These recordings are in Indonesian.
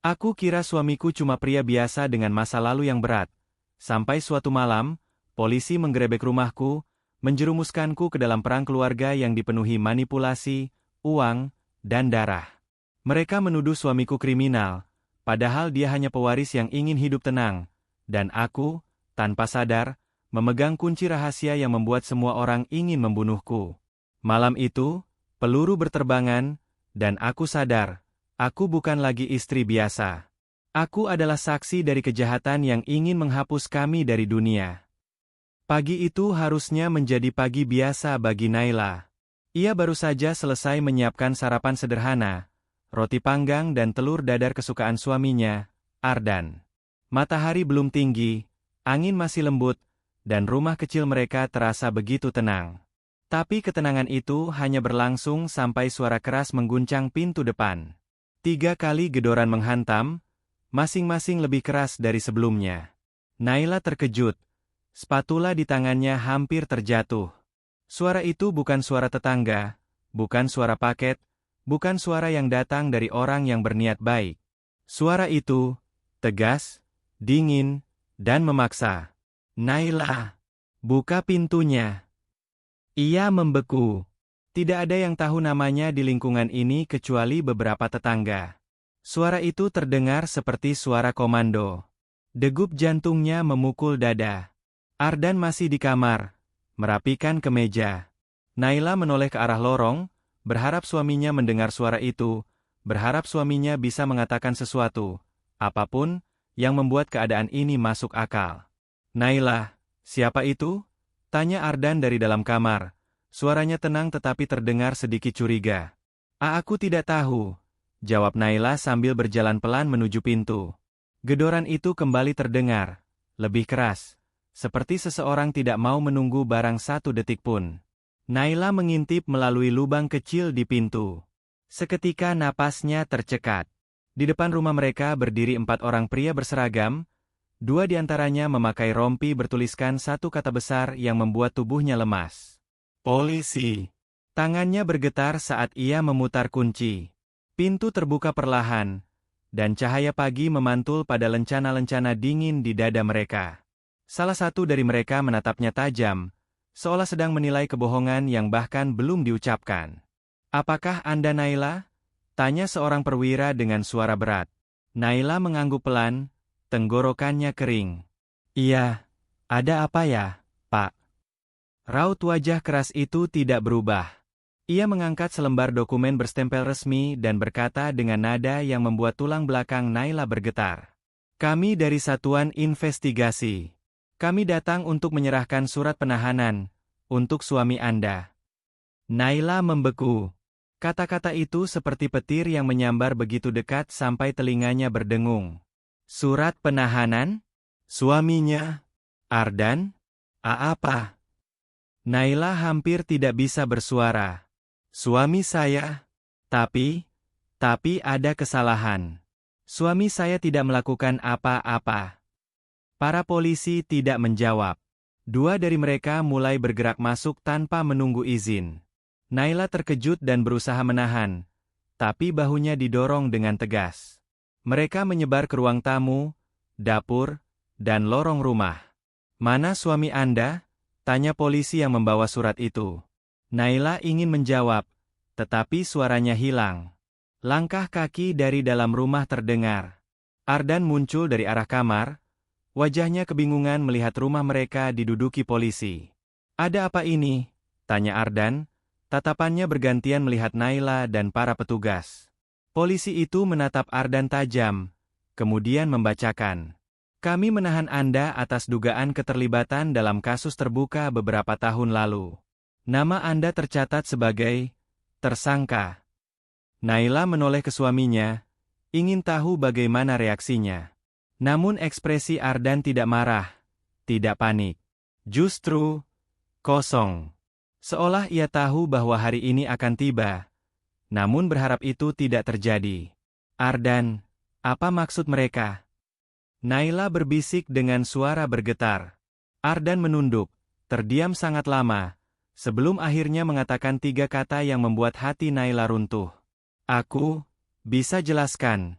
Aku kira suamiku cuma pria biasa dengan masa lalu yang berat. Sampai suatu malam, polisi menggerebek rumahku, menjerumuskanku ke dalam perang keluarga yang dipenuhi manipulasi, uang, dan darah. Mereka menuduh suamiku kriminal, padahal dia hanya pewaris yang ingin hidup tenang. Dan aku, tanpa sadar, memegang kunci rahasia yang membuat semua orang ingin membunuhku. Malam itu, peluru berterbangan, dan aku sadar, aku bukan lagi istri biasa. Aku adalah saksi dari kejahatan yang ingin menghapus kami dari dunia. Pagi itu harusnya menjadi pagi biasa bagi Naila. Ia baru saja selesai menyiapkan sarapan sederhana, roti panggang dan telur dadar kesukaan suaminya, Ardan. Matahari belum tinggi, angin masih lembut, dan rumah kecil mereka terasa begitu tenang. Tapi ketenangan itu hanya berlangsung sampai suara keras mengguncang pintu depan. 3 kali gedoran menghantam, masing-masing lebih keras dari sebelumnya. Naila terkejut, spatula di tangannya hampir terjatuh. Suara itu bukan suara tetangga, bukan suara paket, bukan suara yang datang dari orang yang berniat baik. Suara itu tegas, dingin, dan memaksa. Naila, buka pintunya. Ia membeku. Tidak ada yang tahu namanya di lingkungan ini kecuali beberapa tetangga. Suara itu terdengar seperti suara komando. Degup jantungnya memukul dada. Ardan masih di kamar, merapikan kemeja. Naila menoleh ke arah lorong, berharap suaminya mendengar suara itu, berharap suaminya bisa mengatakan sesuatu, apapun, yang membuat keadaan ini masuk akal. Naila, siapa itu? Tanya Ardan dari dalam kamar. Suaranya tenang tetapi terdengar sedikit curiga. Aku tidak tahu, jawab Naila sambil berjalan pelan menuju pintu. Gedoran itu kembali terdengar, lebih keras, seperti seseorang tidak mau menunggu barang 1 detik pun. Naila mengintip melalui lubang kecil di pintu. Seketika napasnya tercekat. Di depan rumah mereka berdiri 4 orang pria berseragam, 2 di antaranya memakai rompi bertuliskan 1 kata besar yang membuat tubuhnya lemas. Polisi. Tangannya bergetar saat ia memutar kunci. Pintu terbuka perlahan, dan cahaya pagi memantul pada lencana-lencana dingin di dada mereka. Salah satu dari mereka menatapnya tajam, seolah sedang menilai kebohongan yang bahkan belum diucapkan. Apakah Anda Naila? Tanya seorang perwira dengan suara berat. Naila mengangguk pelan, tenggorokannya kering. Iya, ada apa ya, Pak? Raut wajah keras itu tidak berubah. Ia mengangkat selembar dokumen berstempel resmi dan berkata dengan nada yang membuat tulang belakang Naila bergetar. Kami dari Satuan Investigasi. Kami datang untuk menyerahkan surat penahanan untuk suami Anda. Naila membeku. Kata-kata itu seperti petir yang menyambar begitu dekat sampai telinganya berdengung. Surat penahanan? Suaminya? Ardan? Apa? Naila hampir tidak bisa bersuara. Suami saya? Tapi ada kesalahan. Suami saya tidak melakukan apa-apa. Para polisi tidak menjawab. 2 dari mereka mulai bergerak masuk tanpa menunggu izin. Naila terkejut dan berusaha menahan, tapi bahunya didorong dengan tegas. Mereka menyebar ke ruang tamu, dapur, dan lorong rumah. Mana suami Anda? Tanya polisi yang membawa surat itu. Naila ingin menjawab, tetapi suaranya hilang. Langkah kaki dari dalam rumah terdengar. Ardan muncul dari arah kamar, wajahnya kebingungan melihat rumah mereka diduduki polisi. Ada apa ini? Tanya Ardan. Tatapannya bergantian melihat Naila dan para petugas. Polisi itu menatap Ardan tajam, kemudian membacakan. Kami menahan Anda atas dugaan keterlibatan dalam kasus terbuka beberapa tahun lalu. Nama Anda tercatat sebagai tersangka. Naila menoleh ke suaminya, ingin tahu bagaimana reaksinya. Namun ekspresi Ardan tidak marah, tidak panik. Justru kosong. Seolah ia tahu bahwa hari ini akan tiba, namun berharap itu tidak terjadi. Ardan, apa maksud mereka? Naila berbisik dengan suara bergetar. Ardan menunduk, terdiam sangat lama, sebelum akhirnya mengatakan 3 kata yang membuat hati Naila runtuh. Aku bisa jelaskan.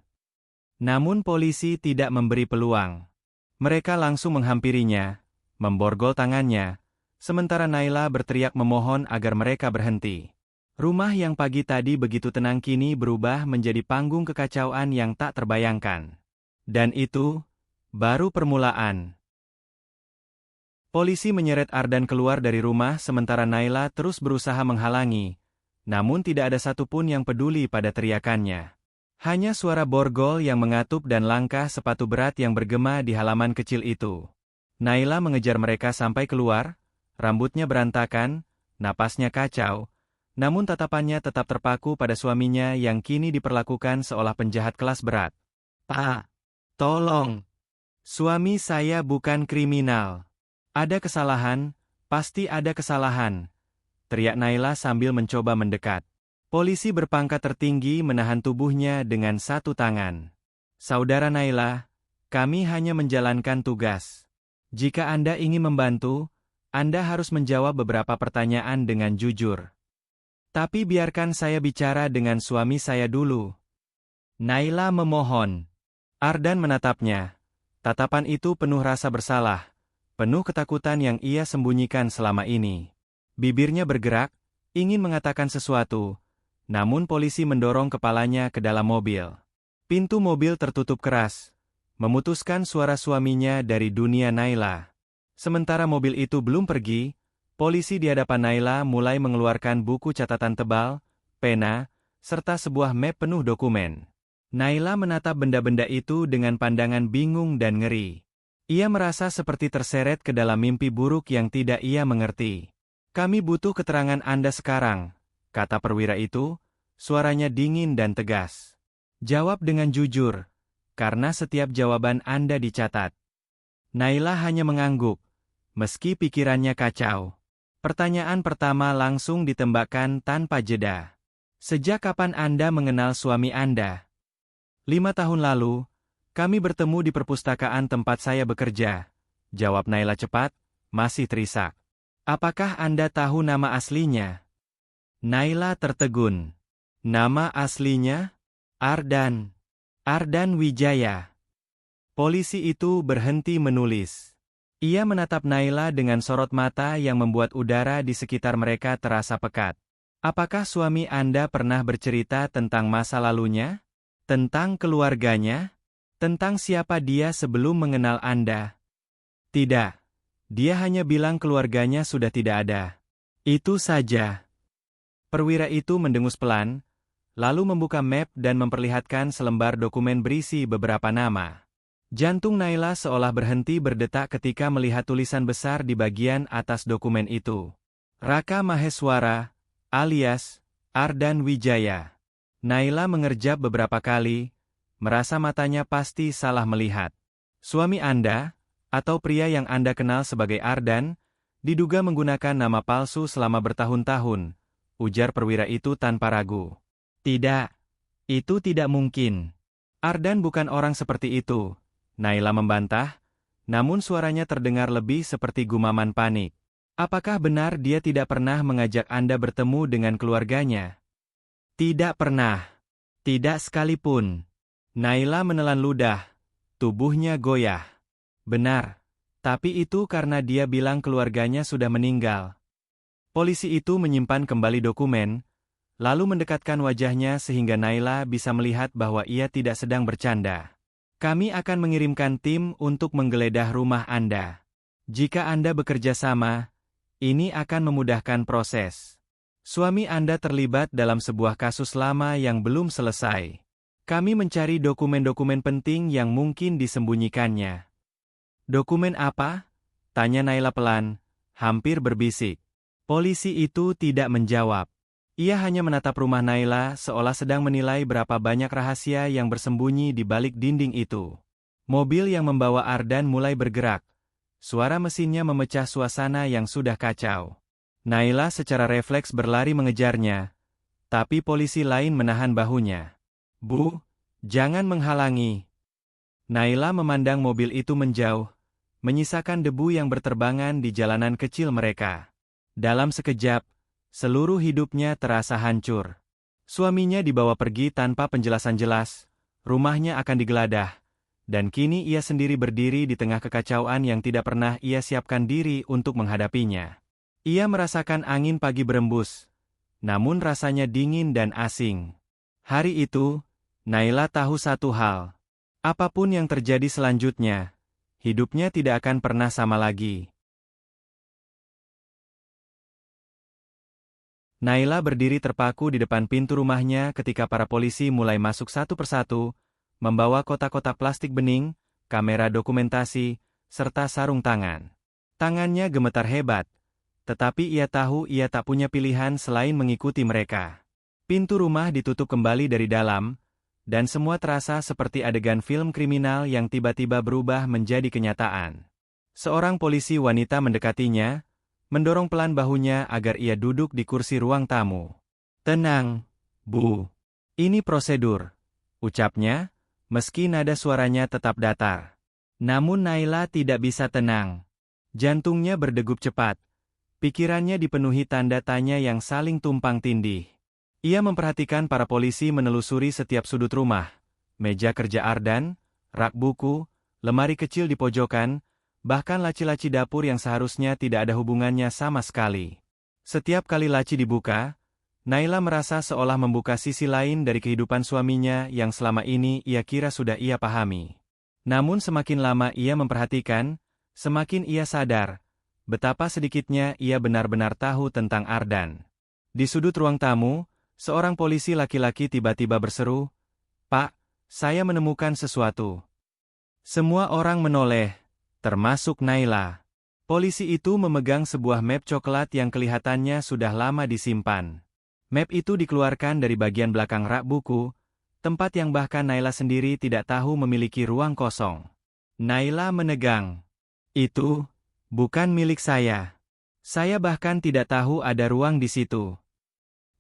Namun polisi tidak memberi peluang. Mereka langsung menghampirinya, memborgol tangannya, sementara Naila berteriak memohon agar mereka berhenti. Rumah yang pagi tadi begitu tenang kini berubah menjadi panggung kekacauan yang tak terbayangkan. Dan itu baru permulaan. Polisi menyeret Ardan keluar dari rumah sementara Naila terus berusaha menghalangi, namun tidak ada satupun yang peduli pada teriakannya. Hanya suara borgol yang mengatup dan langkah sepatu berat yang bergema di halaman kecil itu. Naila mengejar mereka sampai keluar, rambutnya berantakan, napasnya kacau, namun tatapannya tetap terpaku pada suaminya yang kini diperlakukan seolah penjahat kelas berat. "Pak, tolong. Suami saya bukan kriminal. Ada kesalahan, pasti ada kesalahan," teriak Naila sambil mencoba mendekat. Polisi berpangkat tertinggi menahan tubuhnya dengan satu tangan. "Saudara Naila, kami hanya menjalankan tugas. Jika Anda ingin membantu, Anda harus menjawab beberapa pertanyaan dengan jujur. Tapi biarkan saya bicara dengan suami saya dulu." Naila memohon. Ardan menatapnya. Tatapan itu penuh rasa bersalah, penuh ketakutan yang ia sembunyikan selama ini. Bibirnya bergerak, ingin mengatakan sesuatu, namun polisi mendorong kepalanya ke dalam mobil. Pintu mobil tertutup keras, memutuskan suara suaminya dari dunia Naila. Sementara mobil itu belum pergi, polisi di hadapan Naila mulai mengeluarkan buku catatan tebal, pena, serta sebuah map penuh dokumen. Naila menatap benda-benda itu dengan pandangan bingung dan ngeri. Ia merasa seperti terseret ke dalam mimpi buruk yang tidak ia mengerti. "Kami butuh keterangan Anda sekarang," kata perwira itu, suaranya dingin dan tegas. "Jawab dengan jujur, karena setiap jawaban Anda dicatat." Naila hanya mengangguk, meski pikirannya kacau. Pertanyaan pertama langsung ditembakkan tanpa jeda. "Sejak kapan Anda mengenal suami Anda?" 5 tahun lalu, kami bertemu di perpustakaan tempat saya bekerja," jawab Naila cepat, masih terisak. "Apakah Anda tahu nama aslinya?" Naila tertegun. "Nama aslinya? Ardan. Ardan Wijaya." Polisi itu berhenti menulis. Ia menatap Naila dengan sorot mata yang membuat udara di sekitar mereka terasa pekat. "Apakah suami Anda pernah bercerita tentang masa lalunya? Tentang keluarganya? Tentang siapa dia sebelum mengenal Anda?" "Tidak. Dia hanya bilang keluarganya sudah tidak ada. Itu saja." Perwira itu mendengus pelan, lalu membuka map dan memperlihatkan selembar dokumen berisi beberapa nama. Jantung Naila seolah berhenti berdetak ketika melihat tulisan besar di bagian atas dokumen itu. Raka Maheswara, alias Ardan Wijaya. Naila mengerjap beberapa kali, merasa matanya pasti salah melihat. "Suami Anda, atau pria yang Anda kenal sebagai Ardan, diduga menggunakan nama palsu selama bertahun-tahun," ujar perwira itu tanpa ragu. "Tidak, itu tidak mungkin. Ardan bukan orang seperti itu," Naila membantah, namun suaranya terdengar lebih seperti gumaman panik. "Apakah benar dia tidak pernah mengajak Anda bertemu dengan keluarganya?" "Tidak pernah. Tidak sekalipun." Naila menelan ludah, tubuhnya goyah. "Benar, tapi itu karena dia bilang keluarganya sudah meninggal." Polisi itu menyimpan kembali dokumen, lalu mendekatkan wajahnya sehingga Naila bisa melihat bahwa ia tidak sedang bercanda. "Kami akan mengirimkan tim untuk menggeledah rumah Anda. Jika Anda bekerja sama, ini akan memudahkan proses. Suami Anda terlibat dalam sebuah kasus lama yang belum selesai. Kami mencari dokumen-dokumen penting yang mungkin disembunyikannya." "Dokumen apa?" tanya Naila pelan, hampir berbisik. Polisi itu tidak menjawab. Ia hanya menatap rumah Naila seolah sedang menilai berapa banyak rahasia yang bersembunyi di balik dinding itu. Mobil yang membawa Ardan mulai bergerak. Suara mesinnya memecah suasana yang sudah kacau. Naila secara refleks berlari mengejarnya, tapi polisi lain menahan bahunya. "Bu, jangan menghalangi." Naila memandang mobil itu menjauh, menyisakan debu yang berterbangan di jalanan kecil mereka. Dalam sekejap, seluruh hidupnya terasa hancur. Suaminya dibawa pergi tanpa penjelasan jelas, rumahnya akan digeledah, dan kini ia sendiri berdiri di tengah kekacauan yang tidak pernah ia siapkan diri untuk menghadapinya. Ia merasakan angin pagi berembus, namun rasanya dingin dan asing. Hari itu, Naila tahu satu hal. Apapun yang terjadi selanjutnya, hidupnya tidak akan pernah sama lagi. Naila berdiri terpaku di depan pintu rumahnya ketika para polisi mulai masuk satu persatu, membawa kotak-kotak plastik bening, kamera dokumentasi, serta sarung tangan. Tangannya gemetar hebat, tetapi ia tahu ia tak punya pilihan selain mengikuti mereka. Pintu rumah ditutup kembali dari dalam, dan semua terasa seperti adegan film kriminal yang tiba-tiba berubah menjadi kenyataan. Seorang polisi wanita mendekatinya, mendorong pelan bahunya agar ia duduk di kursi ruang tamu. "Tenang, Bu. Ini prosedur," ucapnya, meski nada suaranya tetap datar. Namun Naila tidak bisa tenang. Jantungnya berdegup cepat. Pikirannya dipenuhi tanda tanya yang saling tumpang tindih. Ia memperhatikan para polisi menelusuri setiap sudut rumah, meja kerja Ardan, rak buku, lemari kecil di pojokan, bahkan laci-laci dapur yang seharusnya tidak ada hubungannya sama sekali. Setiap kali laci dibuka, Naila merasa seolah membuka sisi lain dari kehidupan suaminya yang selama ini ia kira sudah ia pahami. Namun semakin lama ia memperhatikan, semakin ia sadar betapa sedikitnya ia benar-benar tahu tentang Ardan. Di sudut ruang tamu, seorang polisi laki-laki tiba-tiba berseru, "Pak, saya menemukan sesuatu." Semua orang menoleh, termasuk Naila. Polisi itu memegang sebuah map coklat yang kelihatannya sudah lama disimpan. Map itu dikeluarkan dari bagian belakang rak buku, tempat yang bahkan Naila sendiri tidak tahu memiliki ruang kosong. Naila menegang. "Itu bukan milik saya. Saya bahkan tidak tahu ada ruang di situ."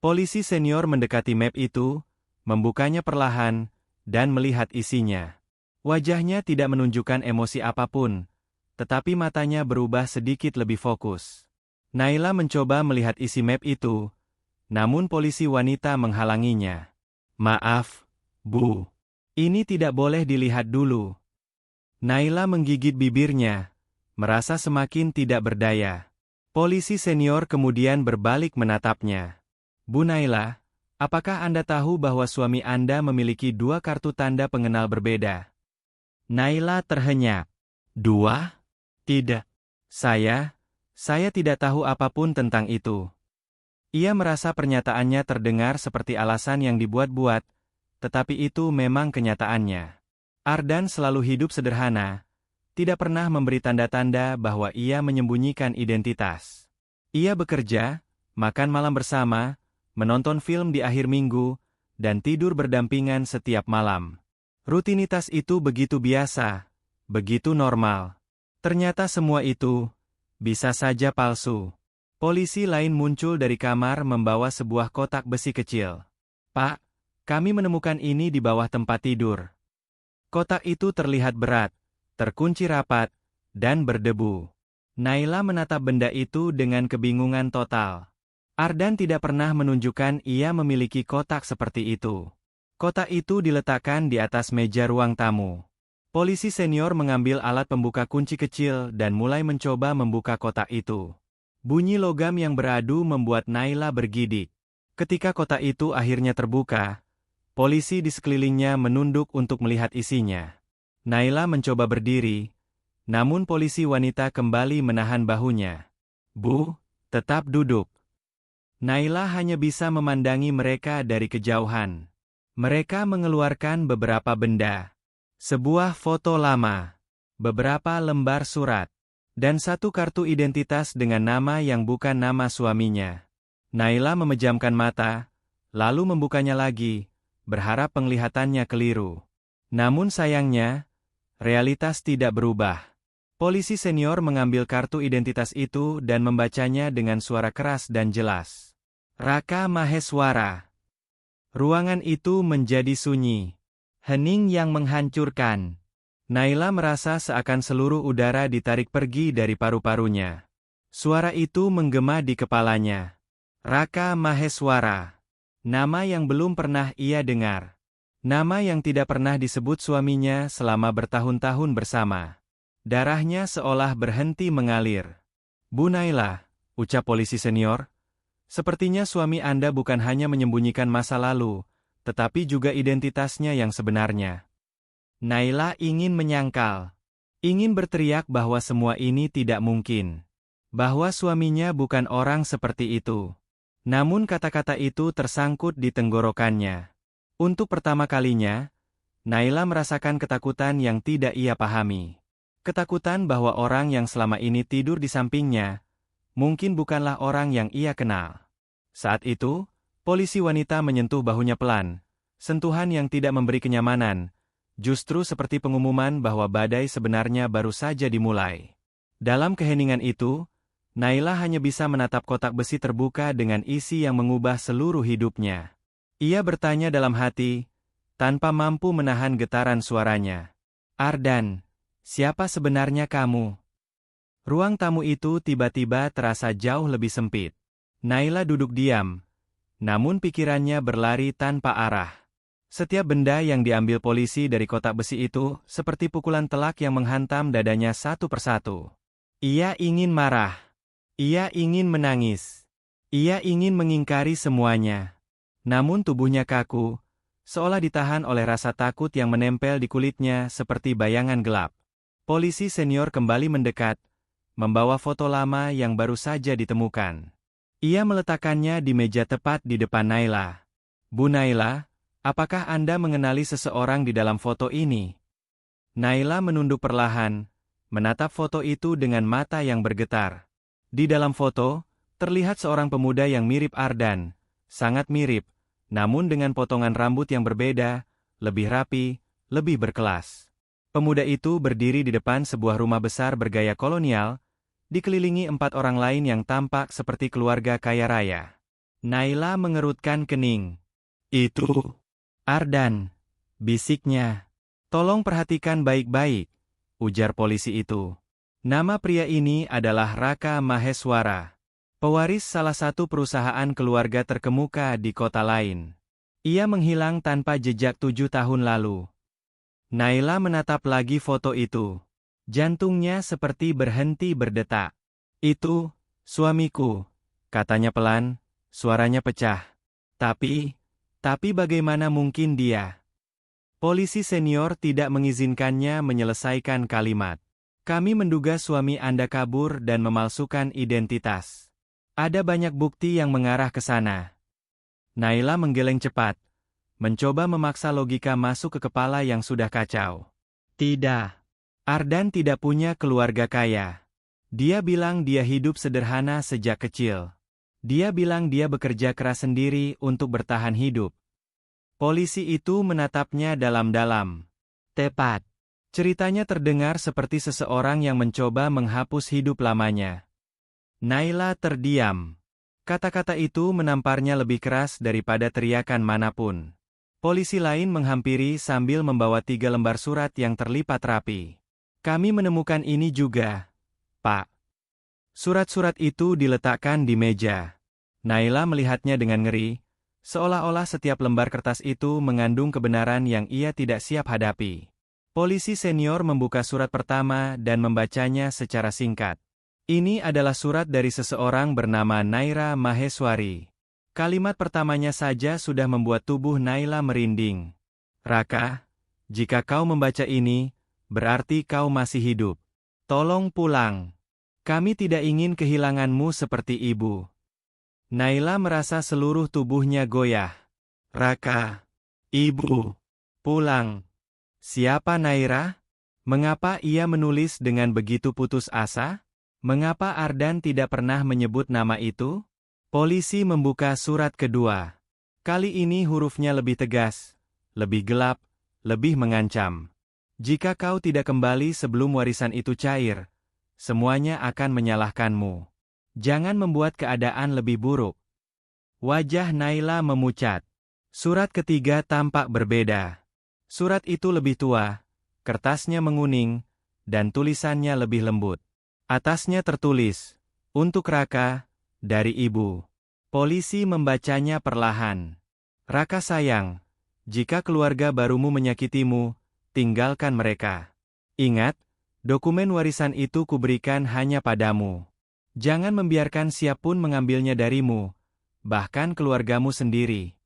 Polisi senior mendekati map itu, membukanya perlahan, dan melihat isinya. Wajahnya tidak menunjukkan emosi apapun, tetapi matanya berubah sedikit lebih fokus. Naila mencoba melihat isi map itu, namun polisi wanita menghalanginya. "Maaf, Bu. Ini tidak boleh dilihat dulu." Naila menggigit bibirnya, merasa semakin tidak berdaya. Polisi senior kemudian berbalik menatapnya. "Bu Naila, apakah Anda tahu bahwa suami Anda memiliki 2 kartu tanda pengenal berbeda?" Naila terhenyak. "2? Tidak. Saya tidak tahu apapun tentang itu." Ia merasa pernyataannya terdengar seperti alasan yang dibuat-buat, tetapi itu memang kenyataannya. Ardan selalu hidup sederhana, tidak pernah memberi tanda-tanda bahwa ia menyembunyikan identitas. Ia bekerja, makan malam bersama, menonton film di akhir minggu, dan tidur berdampingan setiap malam. Rutinitas itu begitu biasa, begitu normal. Ternyata semua itu bisa saja palsu. Polisi lain muncul dari kamar membawa sebuah kotak besi kecil. "Pak, kami menemukan ini di bawah tempat tidur." Kotak itu terlihat berat, terkunci rapat, dan berdebu. Naila menatap benda itu dengan kebingungan total. Ardan tidak pernah menunjukkan ia memiliki kotak seperti itu. Kotak itu diletakkan di atas meja ruang tamu. Polisi senior mengambil alat pembuka kunci kecil dan mulai mencoba membuka kotak itu. Bunyi logam yang beradu membuat Naila bergidik. Ketika kotak itu akhirnya terbuka, polisi di sekelilingnya menunduk untuk melihat isinya. Naila mencoba berdiri, namun polisi wanita kembali menahan bahunya. "Bu, tetap duduk." Naila hanya bisa memandangi mereka dari kejauhan. Mereka mengeluarkan beberapa benda. Sebuah foto lama, beberapa lembar surat, dan 1 kartu identitas dengan nama yang bukan nama suaminya. Naila memejamkan mata, lalu membukanya lagi, berharap penglihatannya keliru. Namun sayangnya, realitas tidak berubah. Polisi senior mengambil kartu identitas itu dan membacanya dengan suara keras dan jelas. "Raka Maheswara." Ruangan itu menjadi sunyi. Hening yang menghancurkan. Naila merasa seakan seluruh udara ditarik pergi dari paru-parunya. Suara itu menggema di kepalanya. Raka Maheswara. Nama yang belum pernah ia dengar. Nama yang tidak pernah disebut suaminya selama bertahun-tahun bersama. Darahnya seolah berhenti mengalir. Bu Naila, ucap polisi senior, sepertinya suami Anda bukan hanya menyembunyikan masa lalu, tetapi juga identitasnya yang sebenarnya. Naila ingin menyangkal. Ingin berteriak bahwa semua ini tidak mungkin. Bahwa suaminya bukan orang seperti itu. Namun kata-kata itu tersangkut di tenggorokannya. Untuk pertama kalinya, Naila merasakan ketakutan yang tidak ia pahami. Ketakutan bahwa orang yang selama ini tidur di sampingnya, mungkin bukanlah orang yang ia kenal. Saat itu, polisi wanita menyentuh bahunya pelan, sentuhan yang tidak memberi kenyamanan, justru seperti pengumuman bahwa badai sebenarnya baru saja dimulai. Dalam keheningan itu, Naila hanya bisa menatap kotak besi terbuka dengan isi yang mengubah seluruh hidupnya. Ia bertanya dalam hati, tanpa mampu menahan getaran suaranya. Ardan, siapa sebenarnya kamu? Ruang tamu itu tiba-tiba terasa jauh lebih sempit. Naila duduk diam, namun pikirannya berlari tanpa arah. Setiap benda yang diambil polisi dari kotak besi itu seperti pukulan telak yang menghantam dadanya satu persatu. Ia ingin marah. Ia ingin menangis. Ia ingin mengingkari semuanya. Namun tubuhnya kaku, seolah ditahan oleh rasa takut yang menempel di kulitnya seperti bayangan gelap. Polisi senior kembali mendekat, membawa foto lama yang baru saja ditemukan. Ia meletakkannya di meja tepat di depan Naila. Bu Naila, apakah Anda mengenali seseorang di dalam foto ini? Naila menunduk perlahan, menatap foto itu dengan mata yang bergetar. Di dalam foto, terlihat seorang pemuda yang mirip Ardan, sangat mirip, namun dengan potongan rambut yang berbeda, lebih rapi, lebih berkelas. Pemuda itu berdiri di depan sebuah rumah besar bergaya kolonial, dikelilingi 4 orang lain yang tampak seperti keluarga kaya raya. Naila mengerutkan kening. Itu Ardan, bisiknya. Tolong perhatikan baik-baik, ujar polisi itu. Nama pria ini adalah Raka Maheswara. Pewaris salah satu perusahaan keluarga terkemuka di kota lain. Ia menghilang tanpa jejak 7 tahun lalu. Naila menatap lagi foto itu. Jantungnya seperti berhenti berdetak. Itu, suamiku, katanya pelan, suaranya pecah. Tapi bagaimana mungkin dia? Polisi senior tidak mengizinkannya menyelesaikan kalimat. Kami menduga suami Anda kabur dan memalsukan identitas. Ada banyak bukti yang mengarah ke sana. Naila menggeleng cepat, mencoba memaksa logika masuk ke kepala yang sudah kacau. Tidak. Ardan tidak punya keluarga kaya. Dia bilang dia hidup sederhana sejak kecil. Dia bilang dia bekerja keras sendiri untuk bertahan hidup. Polisi itu menatapnya dalam-dalam. Tepat. Ceritanya terdengar seperti seseorang yang mencoba menghapus hidup lamanya. Naila terdiam. Kata-kata itu menamparnya lebih keras daripada teriakan manapun. Polisi lain menghampiri sambil membawa 3 lembar surat yang terlipat rapi. Kami menemukan ini juga, Pak. Surat-surat itu diletakkan di meja. Naila melihatnya dengan ngeri, seolah-olah setiap lembar kertas itu mengandung kebenaran yang ia tidak siap hadapi. Polisi senior membuka surat pertama dan membacanya secara singkat. Ini adalah surat dari seseorang bernama Naira Maheswari. Kalimat pertamanya saja sudah membuat tubuh Naila merinding. Raka, jika kau membaca ini, berarti kau masih hidup. Tolong pulang. Kami tidak ingin kehilanganmu seperti ibu. Naila merasa seluruh tubuhnya goyah. Raka, ibu, pulang. Siapa Naira? Mengapa ia menulis dengan begitu putus asa? Mengapa Ardan tidak pernah menyebut nama itu? Polisi membuka surat kedua. Kali ini hurufnya lebih tegas, lebih gelap, lebih mengancam. Jika kau tidak kembali sebelum warisan itu cair, semuanya akan menyalahkanmu. Jangan membuat keadaan lebih buruk. Wajah Naila memucat. Surat ketiga tampak berbeda. Surat itu lebih tua, kertasnya menguning, dan tulisannya lebih lembut. Atasnya tertulis, untuk Raka, dari ibu. Polisi membacanya perlahan. Raka sayang, Jika keluarga barumu menyakitimu, tinggalkan mereka. Ingat, dokumen warisan itu kuberikan hanya padamu. Jangan membiarkan siapapun mengambilnya darimu, bahkan keluargamu sendiri.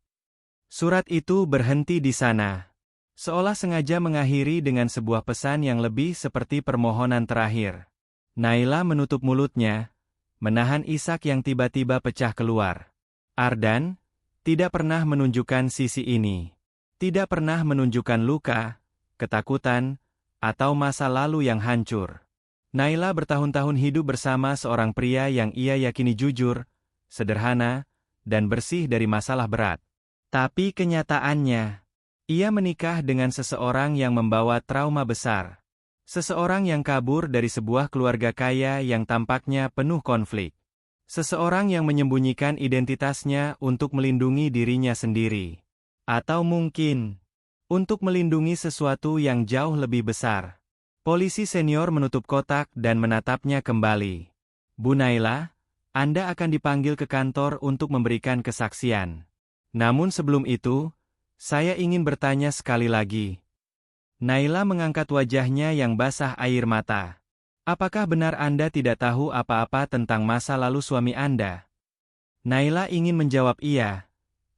Surat itu berhenti di sana. Seolah sengaja mengakhiri dengan sebuah pesan yang lebih seperti permohonan terakhir. Naila menutup mulutnya, menahan isak yang tiba-tiba pecah keluar. Ardan tidak pernah menunjukkan sisi ini. Tidak pernah menunjukkan luka, ketakutan, atau masa lalu yang hancur. Naila bertahun-tahun hidup bersama seorang pria yang ia yakini jujur, sederhana, dan bersih dari masalah berat. Tapi kenyataannya, ia menikah dengan seseorang yang membawa trauma besar. Seseorang yang kabur dari sebuah keluarga kaya yang tampaknya penuh konflik. Seseorang yang menyembunyikan identitasnya untuk melindungi dirinya sendiri. Atau mungkin, untuk melindungi sesuatu yang jauh lebih besar. Polisi senior menutup kotak dan menatapnya kembali. Bu Naila, Anda akan dipanggil ke kantor untuk memberikan kesaksian. Namun sebelum itu, saya ingin bertanya sekali lagi. Naila mengangkat wajahnya yang basah air mata. Apakah benar Anda tidak tahu apa-apa tentang masa lalu suami Anda? Naila ingin menjawab iya,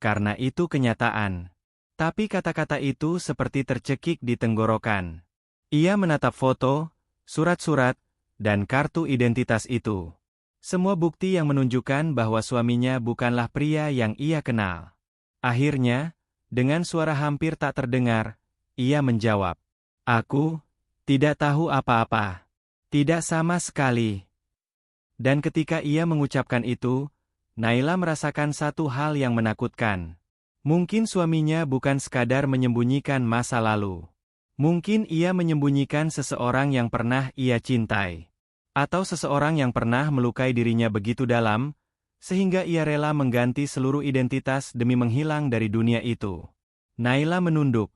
karena itu kenyataan. Tapi kata-kata itu seperti tercekik di tenggorokan. Ia menatap foto, surat-surat, dan kartu identitas itu. Semua bukti yang menunjukkan bahwa suaminya bukanlah pria yang ia kenal. Akhirnya, dengan suara hampir tak terdengar, ia menjawab, "Aku tidak tahu apa-apa. Tidak sama sekali." Dan ketika ia mengucapkan itu, Naila merasakan satu hal yang menakutkan. Mungkin suaminya bukan sekadar menyembunyikan masa lalu. Mungkin ia menyembunyikan seseorang yang pernah ia cintai. Atau seseorang yang pernah melukai dirinya begitu dalam, sehingga ia rela mengganti seluruh identitas demi menghilang dari dunia itu. Naila menunduk.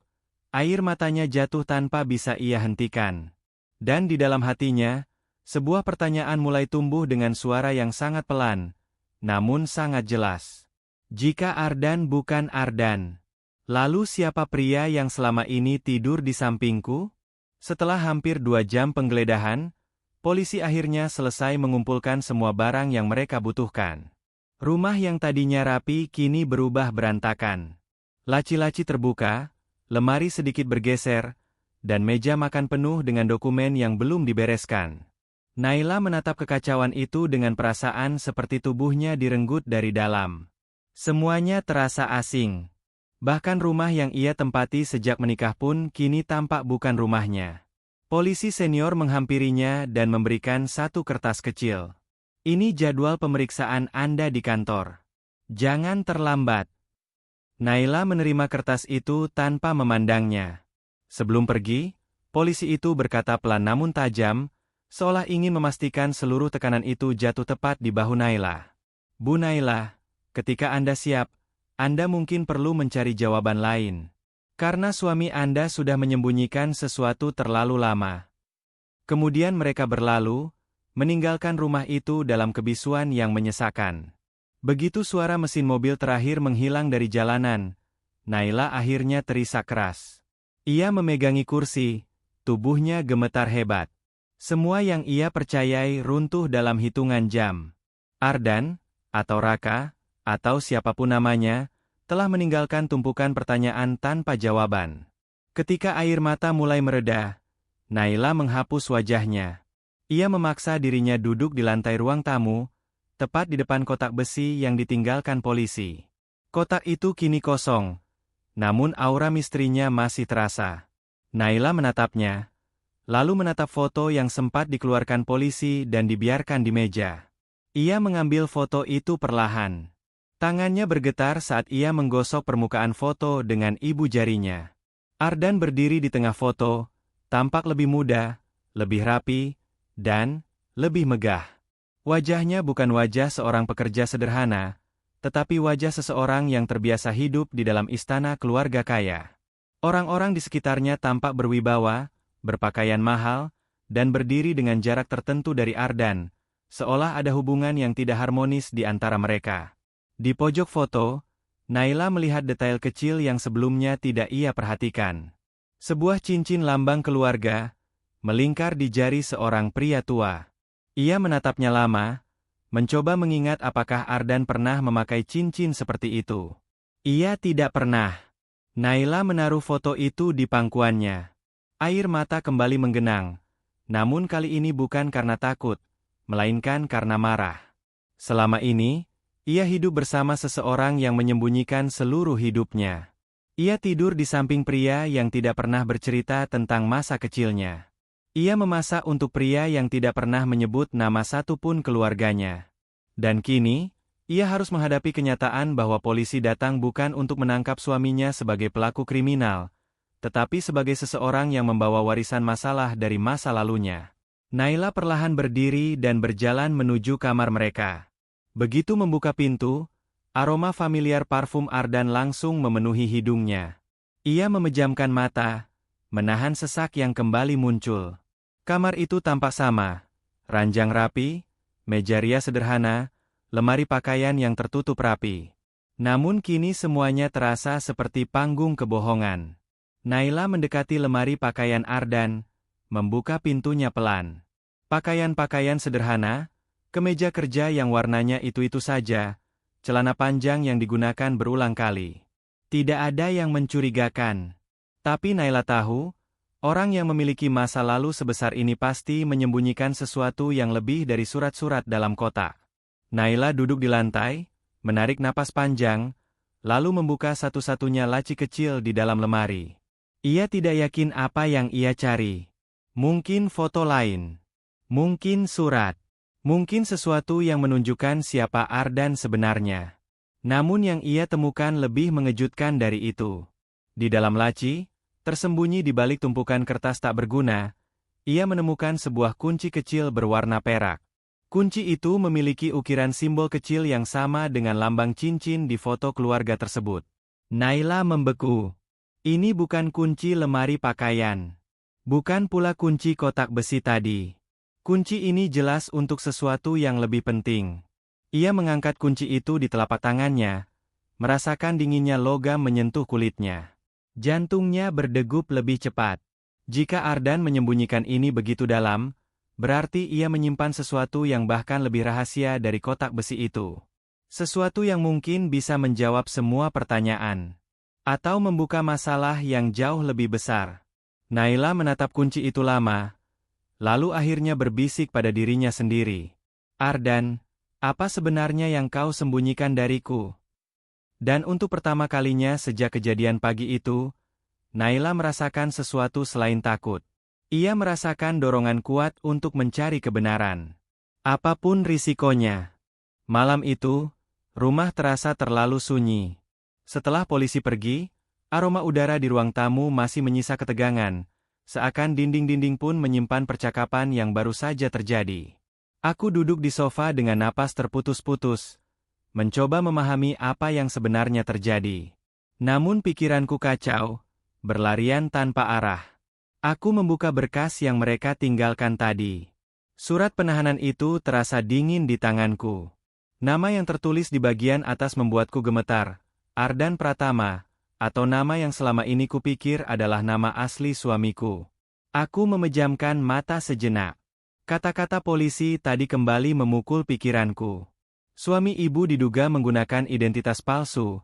Air matanya jatuh tanpa bisa ia hentikan. Dan di dalam hatinya, sebuah pertanyaan mulai tumbuh dengan suara yang sangat pelan, namun sangat jelas. Jika Ardan bukan Ardan, lalu siapa pria yang selama ini tidur di sampingku? Setelah hampir 2 jam penggeledahan, polisi akhirnya selesai mengumpulkan semua barang yang mereka butuhkan. Rumah yang tadinya rapi kini berubah berantakan. Laci-laci terbuka, lemari sedikit bergeser, dan meja makan penuh dengan dokumen yang belum dibereskan. Naila menatap kekacauan itu dengan perasaan seperti tubuhnya direnggut dari dalam. Semuanya terasa asing. Bahkan rumah yang ia tempati sejak menikah pun kini tampak bukan rumahnya. Polisi senior menghampirinya dan memberikan satu kertas kecil. "Ini jadwal pemeriksaan Anda di kantor. Jangan terlambat." Naila menerima kertas itu tanpa memandangnya. Sebelum pergi, polisi itu berkata pelan namun tajam, seolah ingin memastikan seluruh tekanan itu jatuh tepat di bahu Naila. "Bu Naila, ketika Anda siap, Anda mungkin perlu mencari jawaban lain. Karena suami Anda sudah menyembunyikan sesuatu terlalu lama." Kemudian mereka berlalu, meninggalkan rumah itu dalam kebisuan yang menyesakan. Begitu suara mesin mobil terakhir menghilang dari jalanan, Naila akhirnya terisak keras. Ia memegangi kursi, tubuhnya gemetar hebat. Semua yang ia percayai runtuh dalam hitungan jam. Ardan, atau Raka, atau siapapun namanya, telah meninggalkan tumpukan pertanyaan tanpa jawaban. Ketika air mata mulai mereda, Naila menghapus wajahnya. Ia memaksa dirinya duduk di lantai ruang tamu, tepat di depan kotak besi yang ditinggalkan polisi. Kotak itu kini kosong, namun aura misterinya masih terasa. Naila menatapnya, lalu menatap foto yang sempat dikeluarkan polisi dan dibiarkan di meja. Ia mengambil foto itu perlahan. Tangannya bergetar saat ia menggosok permukaan foto dengan ibu jarinya. Ardan berdiri di tengah foto, tampak lebih muda, lebih rapi, dan lebih megah. Wajahnya bukan wajah seorang pekerja sederhana, tetapi wajah seseorang yang terbiasa hidup di dalam istana keluarga kaya. Orang-orang di sekitarnya tampak berwibawa, berpakaian mahal, dan berdiri dengan jarak tertentu dari Ardan, seolah ada hubungan yang tidak harmonis di antara mereka. Di pojok foto, Naila melihat detail kecil yang sebelumnya tidak ia perhatikan. Sebuah cincin lambang keluarga melingkar di jari seorang pria tua. Ia menatapnya lama, mencoba mengingat apakah Ardan pernah memakai cincin seperti itu. Ia tidak pernah. Naila menaruh foto itu di pangkuannya. Air mata kembali menggenang, namun kali ini bukan karena takut, melainkan karena marah. Selama ini, ia hidup bersama seseorang yang menyembunyikan seluruh hidupnya. Ia tidur di samping pria yang tidak pernah bercerita tentang masa kecilnya. Ia memasak untuk pria yang tidak pernah menyebut nama satupun keluarganya. Dan kini, ia harus menghadapi kenyataan bahwa polisi datang bukan untuk menangkap suaminya sebagai pelaku kriminal, tetapi sebagai seseorang yang membawa warisan masalah dari masa lalunya. Naila perlahan berdiri dan berjalan menuju kamar mereka. Begitu membuka pintu, aroma familiar parfum Ardan langsung memenuhi hidungnya. Ia memejamkan mata, menahan sesak yang kembali muncul. Kamar itu tampak sama, ranjang rapi, meja rias sederhana, lemari pakaian yang tertutup rapi. Namun kini semuanya terasa seperti panggung kebohongan. Naila mendekati lemari pakaian Ardan, membuka pintunya pelan. Pakaian-pakaian sederhana, kemeja kerja yang warnanya itu-itu saja, celana panjang yang digunakan berulang kali. Tidak ada yang mencurigakan. Tapi Naila tahu, orang yang memiliki masa lalu sebesar ini pasti menyembunyikan sesuatu yang lebih dari surat-surat dalam kotak. Naila duduk di lantai, menarik napas panjang, lalu membuka satu-satunya laci kecil di dalam lemari. Ia tidak yakin apa yang ia cari. Mungkin foto lain. Mungkin surat. Mungkin sesuatu yang menunjukkan siapa Ardan sebenarnya. Namun yang ia temukan lebih mengejutkan dari itu. Di dalam laci, tersembunyi di balik tumpukan kertas tak berguna, ia menemukan sebuah kunci kecil berwarna perak. Kunci itu memiliki ukiran simbol kecil yang sama dengan lambang cincin di foto keluarga tersebut. Naila membeku. Ini bukan kunci lemari pakaian. Bukan pula kunci kotak besi tadi. Kunci ini jelas untuk sesuatu yang lebih penting. Ia mengangkat kunci itu di telapak tangannya, merasakan dinginnya logam menyentuh kulitnya. Jantungnya berdegup lebih cepat. Jika Ardan menyembunyikan ini begitu dalam, berarti ia menyimpan sesuatu yang bahkan lebih rahasia dari kotak besi itu. Sesuatu yang mungkin bisa menjawab semua pertanyaan. Atau membuka masalah yang jauh lebih besar. Naila menatap kunci itu lama, lalu akhirnya berbisik pada dirinya sendiri. Ardan, apa sebenarnya yang kau sembunyikan dariku? Dan untuk pertama kalinya sejak kejadian pagi itu, Naila merasakan sesuatu selain takut. Ia merasakan dorongan kuat untuk mencari kebenaran. Apapun risikonya. Malam itu, rumah terasa terlalu sunyi. Setelah polisi pergi, aroma udara di ruang tamu masih menyisa ketegangan, seakan dinding-dinding pun menyimpan percakapan yang baru saja terjadi. Aku duduk di sofa dengan napas terputus-putus, mencoba memahami apa yang sebenarnya terjadi. Namun pikiranku kacau, berlarian tanpa arah. Aku membuka berkas yang mereka tinggalkan tadi. Surat penahanan itu terasa dingin di tanganku. Nama yang tertulis di bagian atas membuatku gemetar, Ardan Pratama, atau nama yang selama ini kupikir adalah nama asli suamiku. Aku memejamkan mata sejenak. Kata-kata polisi tadi kembali memukul pikiranku. Suami ibu diduga menggunakan identitas palsu.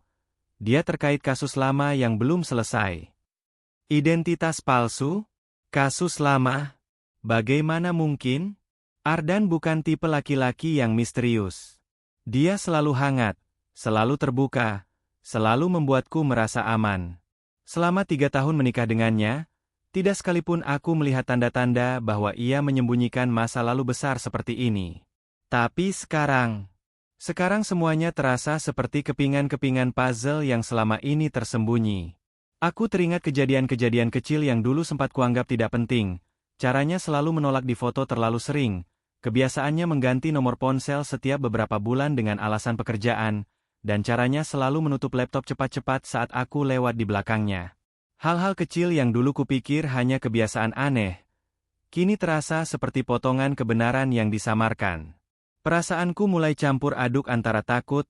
Dia terkait kasus lama yang belum selesai. Identitas palsu? Kasus lama? Bagaimana mungkin? Ardan bukan tipe laki-laki yang misterius. Dia selalu hangat, selalu terbuka, selalu membuatku merasa aman. Selama 3 tahun menikah dengannya, tidak sekalipun aku melihat tanda-tanda bahwa ia menyembunyikan masa lalu besar seperti ini. Tapi sekarang semuanya terasa seperti kepingan-kepingan puzzle yang selama ini tersembunyi. Aku teringat kejadian-kejadian kecil yang dulu sempat kuanggap tidak penting. Caranya selalu menolak di foto terlalu sering. Kebiasaannya mengganti nomor ponsel setiap beberapa bulan dengan alasan pekerjaan. Dan caranya selalu menutup laptop cepat-cepat saat aku lewat di belakangnya. Hal-hal kecil yang dulu kupikir hanya kebiasaan aneh, kini terasa seperti potongan kebenaran yang disamarkan. Perasaanku mulai campur aduk antara takut,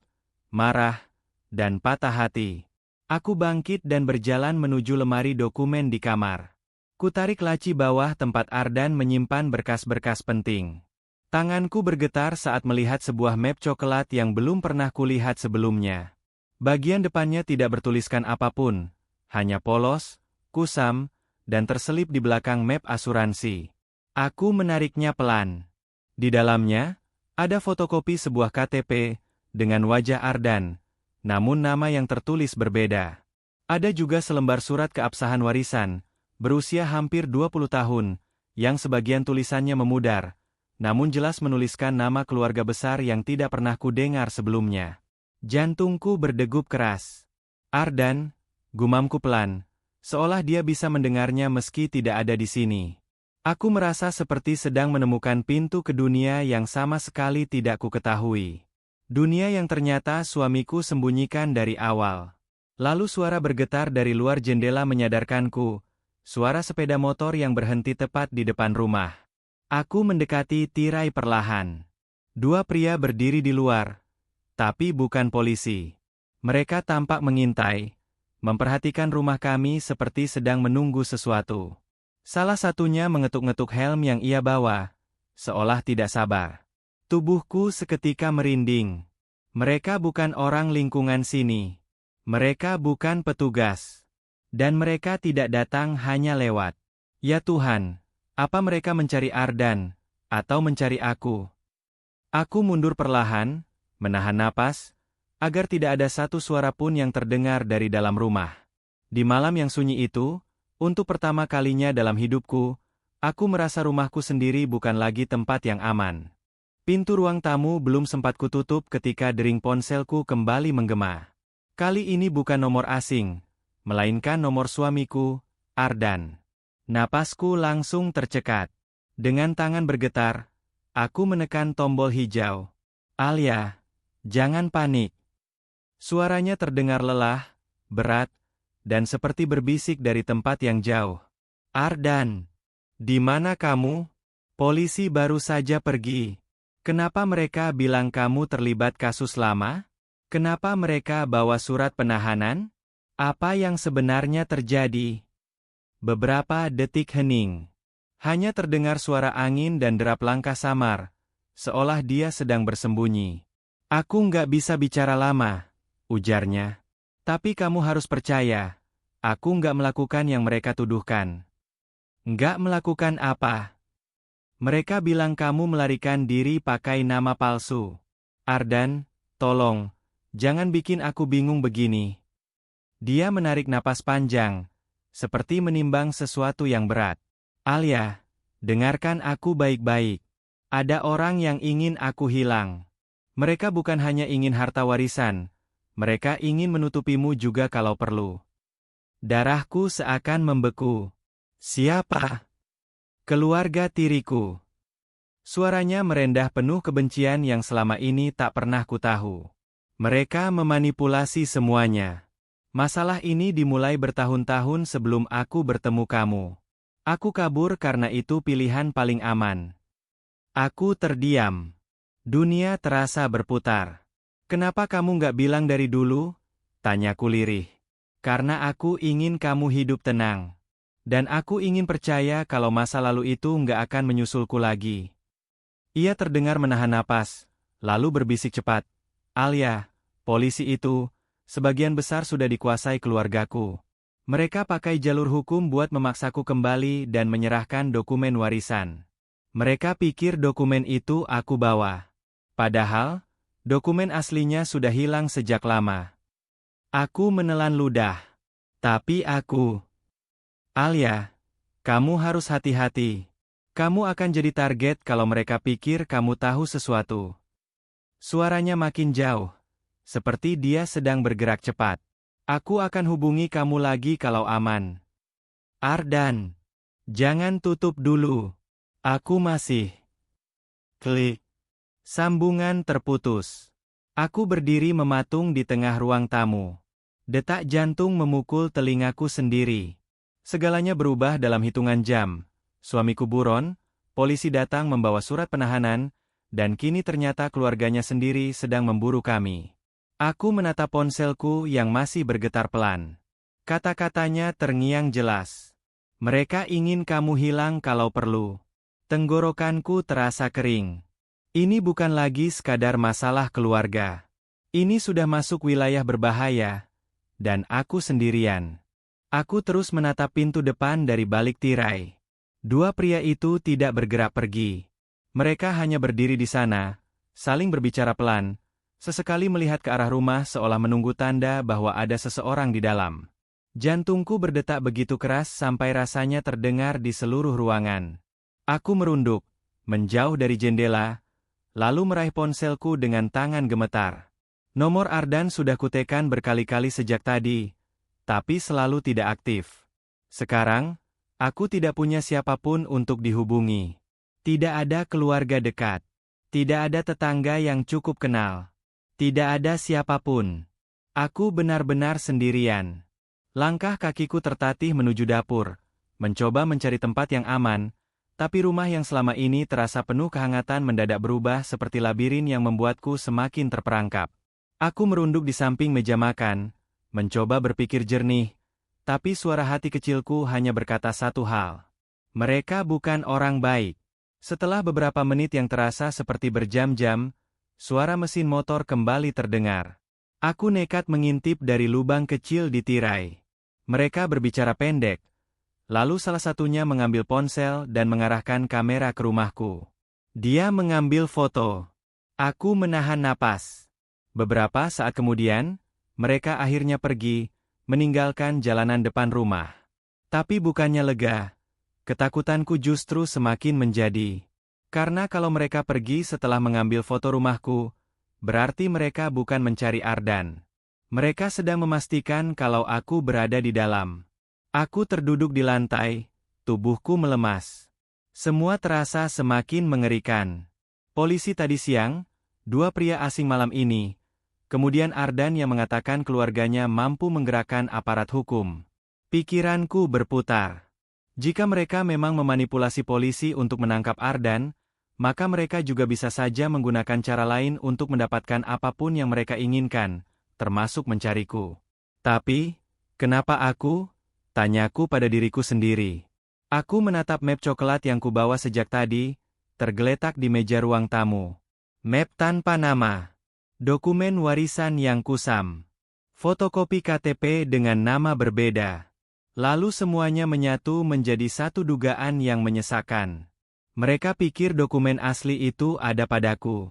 marah, dan patah hati. Aku bangkit dan berjalan menuju lemari dokumen di kamar. Kutarik laci bawah tempat Ardan menyimpan berkas-berkas penting. Tanganku bergetar saat melihat sebuah map coklat yang belum pernah kulihat sebelumnya. Bagian depannya tidak bertuliskan apapun, hanya polos, kusam, dan terselip di belakang map asuransi. Aku menariknya pelan. Di dalamnya, ada fotokopi sebuah KTP dengan wajah Ardan, namun nama yang tertulis berbeda. Ada juga selembar surat keabsahan warisan, berusia hampir 20 tahun, yang sebagian tulisannya memudar, namun jelas menuliskan nama keluarga besar yang tidak pernah kudengar sebelumnya. Jantungku berdegup keras. Ardan, gumamku pelan, seolah dia bisa mendengarnya meski tidak ada di sini. Aku merasa seperti sedang menemukan pintu ke dunia yang sama sekali tidak kuketahui. Dunia yang ternyata suamiku sembunyikan dari awal. Lalu suara bergetar dari luar jendela menyadarkanku, suara sepeda motor yang berhenti tepat di depan rumah. Aku mendekati tirai perlahan. Dua pria berdiri di luar, tapi bukan polisi. Mereka tampak mengintai, memperhatikan rumah kami seperti sedang menunggu sesuatu. Salah satunya mengetuk-ngetuk helm yang ia bawa, seolah tidak sabar. Tubuhku seketika merinding. Mereka bukan orang lingkungan sini. Mereka bukan petugas. Dan mereka tidak datang hanya lewat. Ya Tuhan, apa mereka mencari Ardan, atau mencari aku? Aku mundur perlahan, menahan napas, agar tidak ada satu suara pun yang terdengar dari dalam rumah. Di malam yang sunyi itu, untuk pertama kalinya dalam hidupku, aku merasa rumahku sendiri bukan lagi tempat yang aman. Pintu ruang tamu belum sempat kututup ketika dering ponselku kembali menggema. Kali ini bukan nomor asing, melainkan nomor suamiku, Ardan. Napasku langsung tercekat. Dengan tangan bergetar, aku menekan tombol hijau. Alia, jangan panik. Suaranya terdengar lelah, berat, dan seperti berbisik dari tempat yang jauh. Ardan, di mana kamu? Polisi baru saja pergi. Kenapa mereka bilang kamu terlibat kasus lama? Kenapa mereka bawa surat penahanan? Apa yang sebenarnya terjadi? Beberapa detik hening. Hanya terdengar suara angin dan derap langkah samar, seolah dia sedang bersembunyi. Aku nggak bisa bicara lama, ujarnya. Tapi kamu harus percaya, aku nggak melakukan yang mereka tuduhkan. Nggak melakukan apa? Mereka bilang kamu melarikan diri pakai nama palsu. Ardan, tolong, jangan bikin aku bingung begini. Dia menarik napas panjang, seperti menimbang sesuatu yang berat. Alia, dengarkan aku baik-baik. Ada orang yang ingin aku hilang. Mereka bukan hanya ingin harta warisan, mereka ingin menutupimu juga kalau perlu. Darahku seakan membeku. Siapa? Keluarga tiriku. Suaranya merendah penuh kebencian yang selama ini tak pernah kutahu. Mereka memanipulasi semuanya. Masalah ini dimulai bertahun-tahun sebelum aku bertemu kamu. Aku kabur karena itu pilihan paling aman. Aku terdiam. Dunia terasa berputar. Kenapa kamu nggak bilang dari dulu? Tanyaku lirih. Karena aku ingin kamu hidup tenang. Dan aku ingin percaya kalau masa lalu itu nggak akan menyusulku lagi. Ia terdengar menahan napas, lalu berbisik cepat. Alia, polisi itu, sebagian besar sudah dikuasai keluargaku. Mereka pakai jalur hukum buat memaksaku kembali dan menyerahkan dokumen warisan. Mereka pikir dokumen itu aku bawa. Padahal, dokumen aslinya sudah hilang sejak lama. Aku menelan ludah. Tapi aku... Alia, kamu harus hati-hati. Kamu akan jadi target kalau mereka pikir kamu tahu sesuatu. Suaranya makin jauh, seperti dia sedang bergerak cepat. Aku akan hubungi kamu lagi kalau aman. Ardan, jangan tutup dulu. Aku masih... Klik. Sambungan terputus. Aku berdiri mematung di tengah ruang tamu. Detak jantung memukul telingaku sendiri. Segalanya berubah dalam hitungan jam. Suamiku buron, polisi datang membawa surat penahanan, dan kini ternyata keluarganya sendiri sedang memburu kami. Aku menatap ponselku yang masih bergetar pelan. Kata-katanya terngiang jelas. Mereka ingin kamu hilang kalau perlu. Tenggorokanku terasa kering. Ini bukan lagi sekadar masalah keluarga. Ini sudah masuk wilayah berbahaya, dan aku sendirian. Aku terus menatap pintu depan dari balik tirai. Dua pria itu tidak bergerak pergi. Mereka hanya berdiri di sana, saling berbicara pelan, sesekali melihat ke arah rumah seolah menunggu tanda bahwa ada seseorang di dalam. Jantungku berdetak begitu keras sampai rasanya terdengar di seluruh ruangan. Aku merunduk, menjauh dari jendela, lalu meraih ponselku dengan tangan gemetar. Nomor Ardan sudah kutekan berkali-kali sejak tadi, tapi selalu tidak aktif. Sekarang, aku tidak punya siapapun untuk dihubungi. Tidak ada keluarga dekat. Tidak ada tetangga yang cukup kenal. Tidak ada siapapun. Aku benar-benar sendirian. Langkah kakiku tertatih menuju dapur, mencoba mencari tempat yang aman, tapi rumah yang selama ini terasa penuh kehangatan mendadak berubah seperti labirin yang membuatku semakin terperangkap. Aku merunduk di samping meja makan, mencoba berpikir jernih, tapi suara hati kecilku hanya berkata satu hal. Mereka bukan orang baik. Setelah beberapa menit yang terasa seperti berjam-jam, suara mesin motor kembali terdengar. Aku nekat mengintip dari lubang kecil di tirai. Mereka berbicara pendek, lalu salah satunya mengambil ponsel dan mengarahkan kamera ke rumahku. Dia mengambil foto. Aku menahan napas. Beberapa saat kemudian, mereka akhirnya pergi, meninggalkan jalanan depan rumah. Tapi bukannya lega, ketakutanku justru semakin menjadi. Karena kalau mereka pergi setelah mengambil foto rumahku, berarti mereka bukan mencari Ardan. Mereka sedang memastikan kalau aku berada di dalam. Aku terduduk di lantai, tubuhku melemas. Semua terasa semakin mengerikan. Polisi tadi siang, dua pria asing malam ini, kemudian Ardan yang mengatakan keluarganya mampu menggerakkan aparat hukum. Pikiranku berputar. Jika mereka memang memanipulasi polisi untuk menangkap Ardan, maka mereka juga bisa saja menggunakan cara lain untuk mendapatkan apapun yang mereka inginkan, termasuk mencariku. Tapi, kenapa aku? Tanyaku pada diriku sendiri. Aku menatap map coklat yang kubawa sejak tadi, tergeletak di meja ruang tamu. Map tanpa nama. Dokumen warisan yang kusam. Fotokopi KTP dengan nama berbeda. Lalu semuanya menyatu menjadi satu dugaan yang menyesakan. Mereka pikir dokumen asli itu ada padaku.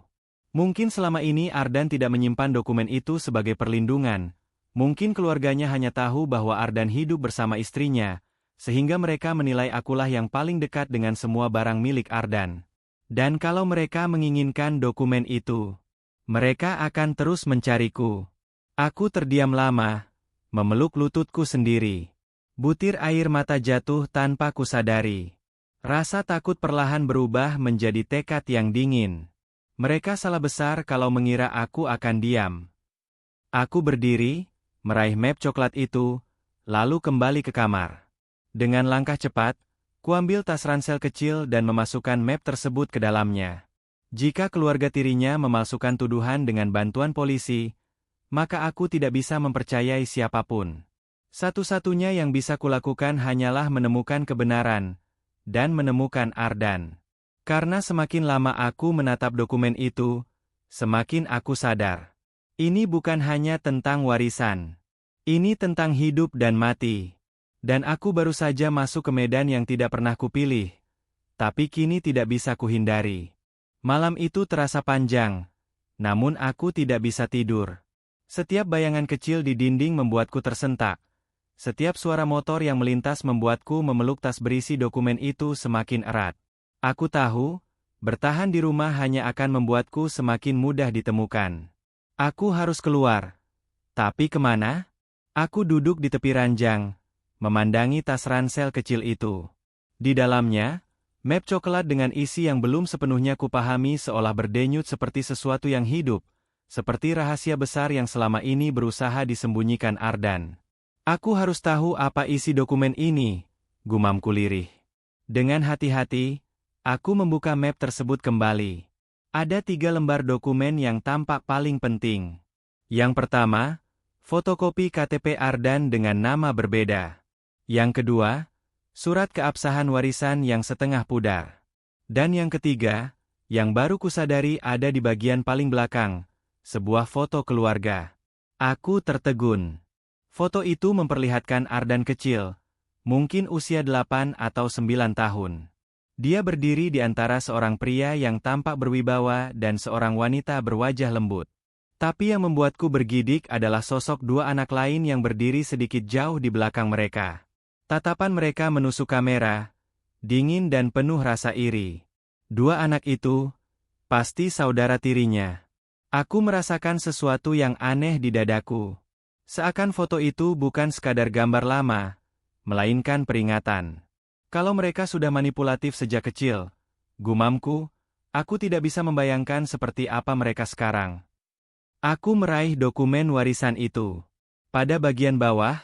Mungkin selama ini Ardan tidak menyimpan dokumen itu sebagai perlindungan. Mungkin keluarganya hanya tahu bahwa Ardan hidup bersama istrinya, sehingga mereka menilai akulah yang paling dekat dengan semua barang milik Ardan. Dan kalau mereka menginginkan dokumen itu, mereka akan terus mencariku. Aku terdiam lama, memeluk lututku sendiri. Butir air mata jatuh tanpa kusadari. Rasa takut perlahan berubah menjadi tekad yang dingin. Mereka salah besar kalau mengira aku akan diam. Aku berdiri, meraih map coklat itu, lalu kembali ke kamar. Dengan langkah cepat, kuambil tas ransel kecil dan memasukkan map tersebut ke dalamnya. Jika keluarga tirinya memalsukan tuduhan dengan bantuan polisi, maka aku tidak bisa mempercayai siapapun. Satu-satunya yang bisa kulakukan hanyalah menemukan kebenaran, dan menemukan Ardan. Karena semakin lama aku menatap dokumen itu, semakin aku sadar. Ini bukan hanya tentang warisan. Ini tentang hidup dan mati. Dan aku baru saja masuk ke medan yang tidak pernah kupilih, tapi kini tidak bisa kuhindari. Malam itu terasa panjang, namun aku tidak bisa tidur. Setiap bayangan kecil di dinding membuatku tersentak. Setiap suara motor yang melintas membuatku memeluk tas berisi dokumen itu semakin erat. Aku tahu, bertahan di rumah hanya akan membuatku semakin mudah ditemukan. Aku harus keluar. Tapi kemana? Aku duduk di tepi ranjang, memandangi tas ransel kecil itu. Di dalamnya, map coklat dengan isi yang belum sepenuhnya kupahami seolah berdenyut seperti sesuatu yang hidup, seperti rahasia besar yang selama ini berusaha disembunyikan Ardan. Aku harus tahu apa isi dokumen ini, gumamku lirih. Dengan hati-hati, aku membuka map tersebut kembali. Ada 3 lembar dokumen yang tampak paling penting. Yang pertama, fotokopi KTP Ardan dengan nama berbeda. Yang kedua, surat keabsahan warisan yang setengah pudar. Dan yang ketiga, yang baru kusadari ada di bagian paling belakang, sebuah foto keluarga. Aku tertegun. Foto itu memperlihatkan Ardan kecil, mungkin usia 8 atau 9 tahun. Dia berdiri di antara seorang pria yang tampak berwibawa dan seorang wanita berwajah lembut. Tapi yang membuatku bergidik adalah sosok dua anak lain yang berdiri sedikit jauh di belakang mereka. Tatapan mereka menusuk kamera, dingin dan penuh rasa iri. Dua anak itu, pasti saudara tirinya. Aku merasakan sesuatu yang aneh di dadaku. Seakan foto itu bukan sekadar gambar lama, melainkan peringatan. Kalau mereka sudah manipulatif sejak kecil, gumamku, aku tidak bisa membayangkan seperti apa mereka sekarang. Aku meraih dokumen warisan itu. Pada bagian bawah,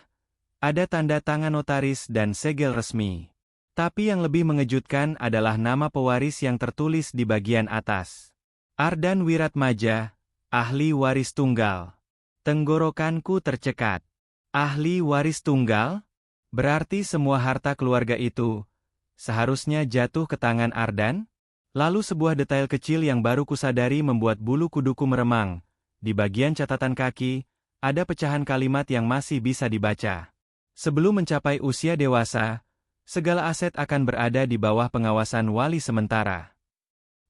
ada tanda tangan notaris dan segel resmi. Tapi yang lebih mengejutkan adalah nama pewaris yang tertulis di bagian atas. Ardan Wiratmaja, ahli waris tunggal. Tenggorokanku tercekat. Ahli waris tunggal? Berarti semua harta keluarga itu seharusnya jatuh ke tangan Ardan? Lalu sebuah detail kecil yang baru kusadari membuat bulu kuduku meremang. Di bagian catatan kaki, ada pecahan kalimat yang masih bisa dibaca. Sebelum mencapai usia dewasa, segala aset akan berada di bawah pengawasan wali sementara.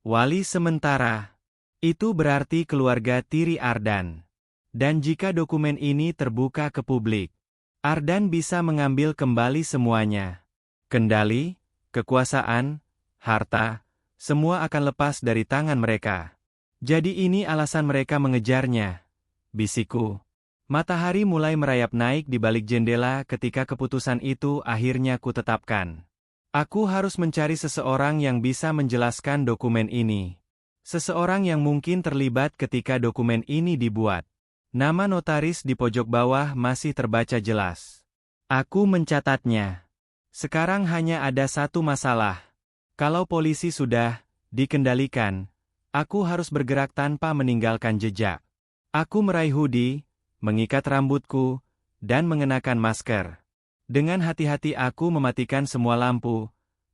Wali sementara. Itu berarti keluarga tiri Ardan. Dan jika dokumen ini terbuka ke publik, Ardan bisa mengambil kembali semuanya. Kendali, kekuasaan, harta, semua akan lepas dari tangan mereka. Jadi ini alasan mereka mengejarnya, bisikku. Matahari mulai merayap naik di balik jendela ketika keputusan itu akhirnya kutetapkan. Aku harus mencari seseorang yang bisa menjelaskan dokumen ini. Seseorang yang mungkin terlibat ketika dokumen ini dibuat. Nama notaris di pojok bawah masih terbaca jelas. Aku mencatatnya. Sekarang hanya ada satu masalah. Kalau polisi sudah dikendalikan, aku harus bergerak tanpa meninggalkan jejak. Aku meraih hoodie, mengikat rambutku, dan mengenakan masker. Dengan hati-hati aku mematikan semua lampu,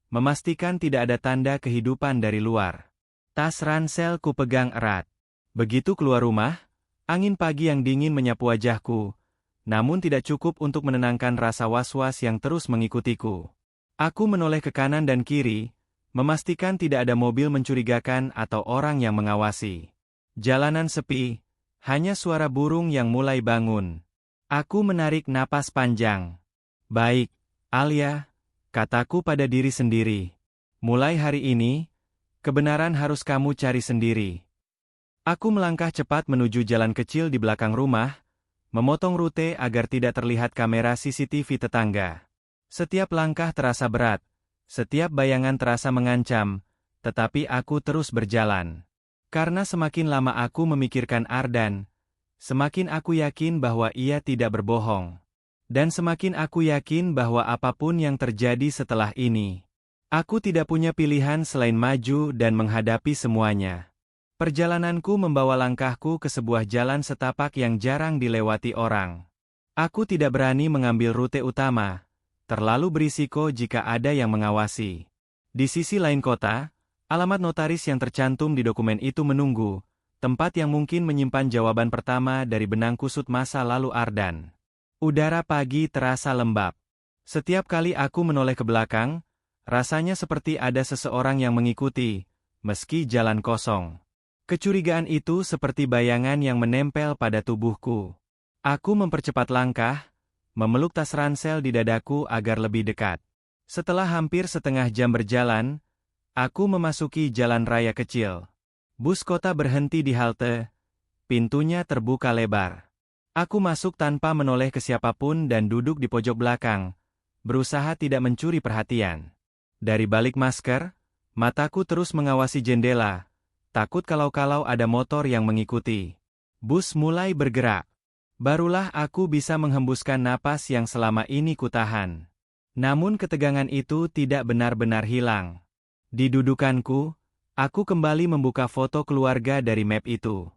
memastikan tidak ada tanda kehidupan dari luar. Tas ransel ku pegang erat. Begitu keluar rumah, angin pagi yang dingin menyapu wajahku, namun tidak cukup untuk menenangkan rasa was-was yang terus mengikutiku. Aku menoleh ke kanan dan kiri, memastikan tidak ada mobil mencurigakan atau orang yang mengawasi. Jalanan sepi, hanya suara burung yang mulai bangun. Aku menarik napas panjang. Baik, Alia, kataku pada diri sendiri. Mulai hari ini, kebenaran harus kamu cari sendiri. Aku melangkah cepat menuju jalan kecil di belakang rumah, memotong rute agar tidak terlihat kamera CCTV tetangga. Setiap langkah terasa berat. Setiap bayangan terasa mengancam, tetapi aku terus berjalan. Karena semakin lama aku memikirkan Ardan, semakin aku yakin bahwa ia tidak berbohong. Dan semakin aku yakin bahwa apapun yang terjadi setelah ini, aku tidak punya pilihan selain maju dan menghadapi semuanya. Perjalananku membawa langkahku ke sebuah jalan setapak yang jarang dilewati orang. Aku tidak berani mengambil rute utama. Terlalu berisiko jika ada yang mengawasi. Di sisi lain kota, alamat notaris yang tercantum di dokumen itu menunggu, tempat yang mungkin menyimpan jawaban pertama dari benang kusut masa lalu Ardan. Udara pagi terasa lembab. Setiap kali aku menoleh ke belakang, rasanya seperti ada seseorang yang mengikuti, meski jalan kosong. Kecurigaan itu seperti bayangan yang menempel pada tubuhku. Aku mempercepat langkah, memeluk tas ransel di dadaku agar lebih dekat. Setelah hampir setengah jam berjalan, aku memasuki jalan raya kecil. Bus kota berhenti di halte, pintunya terbuka lebar. Aku masuk tanpa menoleh ke siapapun dan duduk di pojok belakang, berusaha tidak mencuri perhatian. Dari balik masker, mataku terus mengawasi jendela, takut kalau-kalau ada motor yang mengikuti. Bus mulai bergerak. Barulah aku bisa menghembuskan napas yang selama ini kutahan. Namun ketegangan itu tidak benar-benar hilang. Di dudukanku, aku kembali membuka foto keluarga dari map itu.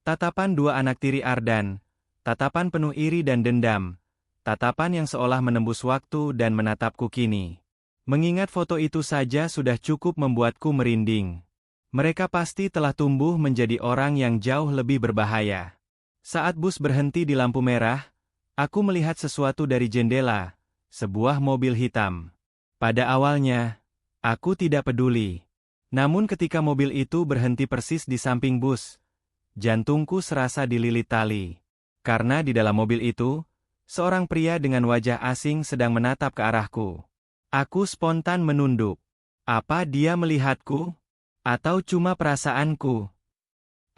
Tatapan dua anak tiri Ardan, tatapan penuh iri dan dendam, tatapan yang seolah menembus waktu dan menatapku kini. Mengingat foto itu saja sudah cukup membuatku merinding. Mereka pasti telah tumbuh menjadi orang yang jauh lebih berbahaya. Saat bus berhenti di lampu merah, aku melihat sesuatu dari jendela, sebuah mobil hitam. Pada awalnya, aku tidak peduli. Namun ketika mobil itu berhenti persis di samping bus, jantungku serasa dililit tali. Karena di dalam mobil itu, seorang pria dengan wajah asing sedang menatap ke arahku. Aku spontan menunduk. Apa dia melihatku? Atau cuma perasaanku?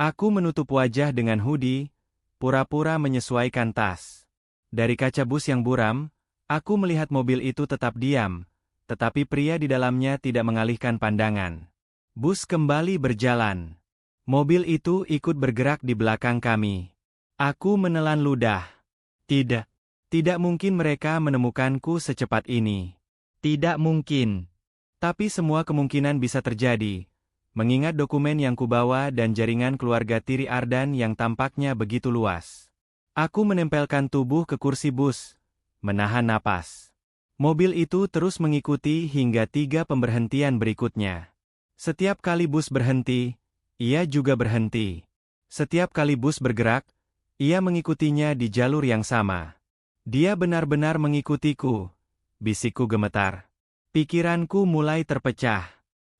Aku menutup wajah dengan hoodie, pura-pura menyesuaikan tas. Dari kaca bus yang buram, aku melihat mobil itu tetap diam, tetapi pria di dalamnya tidak mengalihkan pandangan. Bus kembali berjalan. Mobil itu ikut bergerak di belakang kami. Aku menelan ludah. Tidak mungkin mereka menemukanku secepat ini. Tidak mungkin. Tapi semua kemungkinan bisa terjadi, mengingat dokumen yang kubawa dan jaringan keluarga tiri Ardan yang tampaknya begitu luas. Aku menempelkan tubuh ke kursi bus, menahan napas. Mobil itu terus mengikuti hingga 3 pemberhentian berikutnya. Setiap kali bus berhenti, ia juga berhenti. Setiap kali bus bergerak, ia mengikutinya di jalur yang sama. Dia benar-benar mengikutiku, bisikku gemetar. Pikiranku mulai terpecah.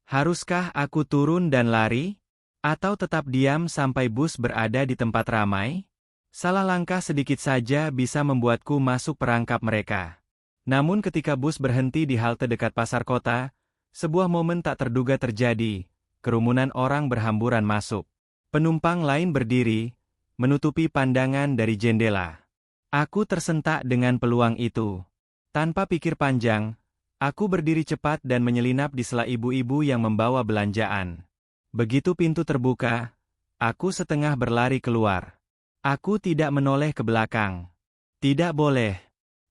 Haruskah aku turun dan lari? Atau tetap diam sampai bus berada di tempat ramai? Salah langkah sedikit saja bisa membuatku masuk perangkap mereka. Namun ketika bus berhenti di halte dekat pasar kota, sebuah momen tak terduga terjadi. Kerumunan orang berhamburan masuk. Penumpang lain berdiri, menutupi pandangan dari jendela. Aku tersentak dengan peluang itu. Tanpa pikir panjang, aku berdiri cepat dan menyelinap di sela ibu-ibu yang membawa belanjaan. Begitu pintu terbuka, aku setengah berlari keluar. Aku tidak menoleh ke belakang. Tidak boleh.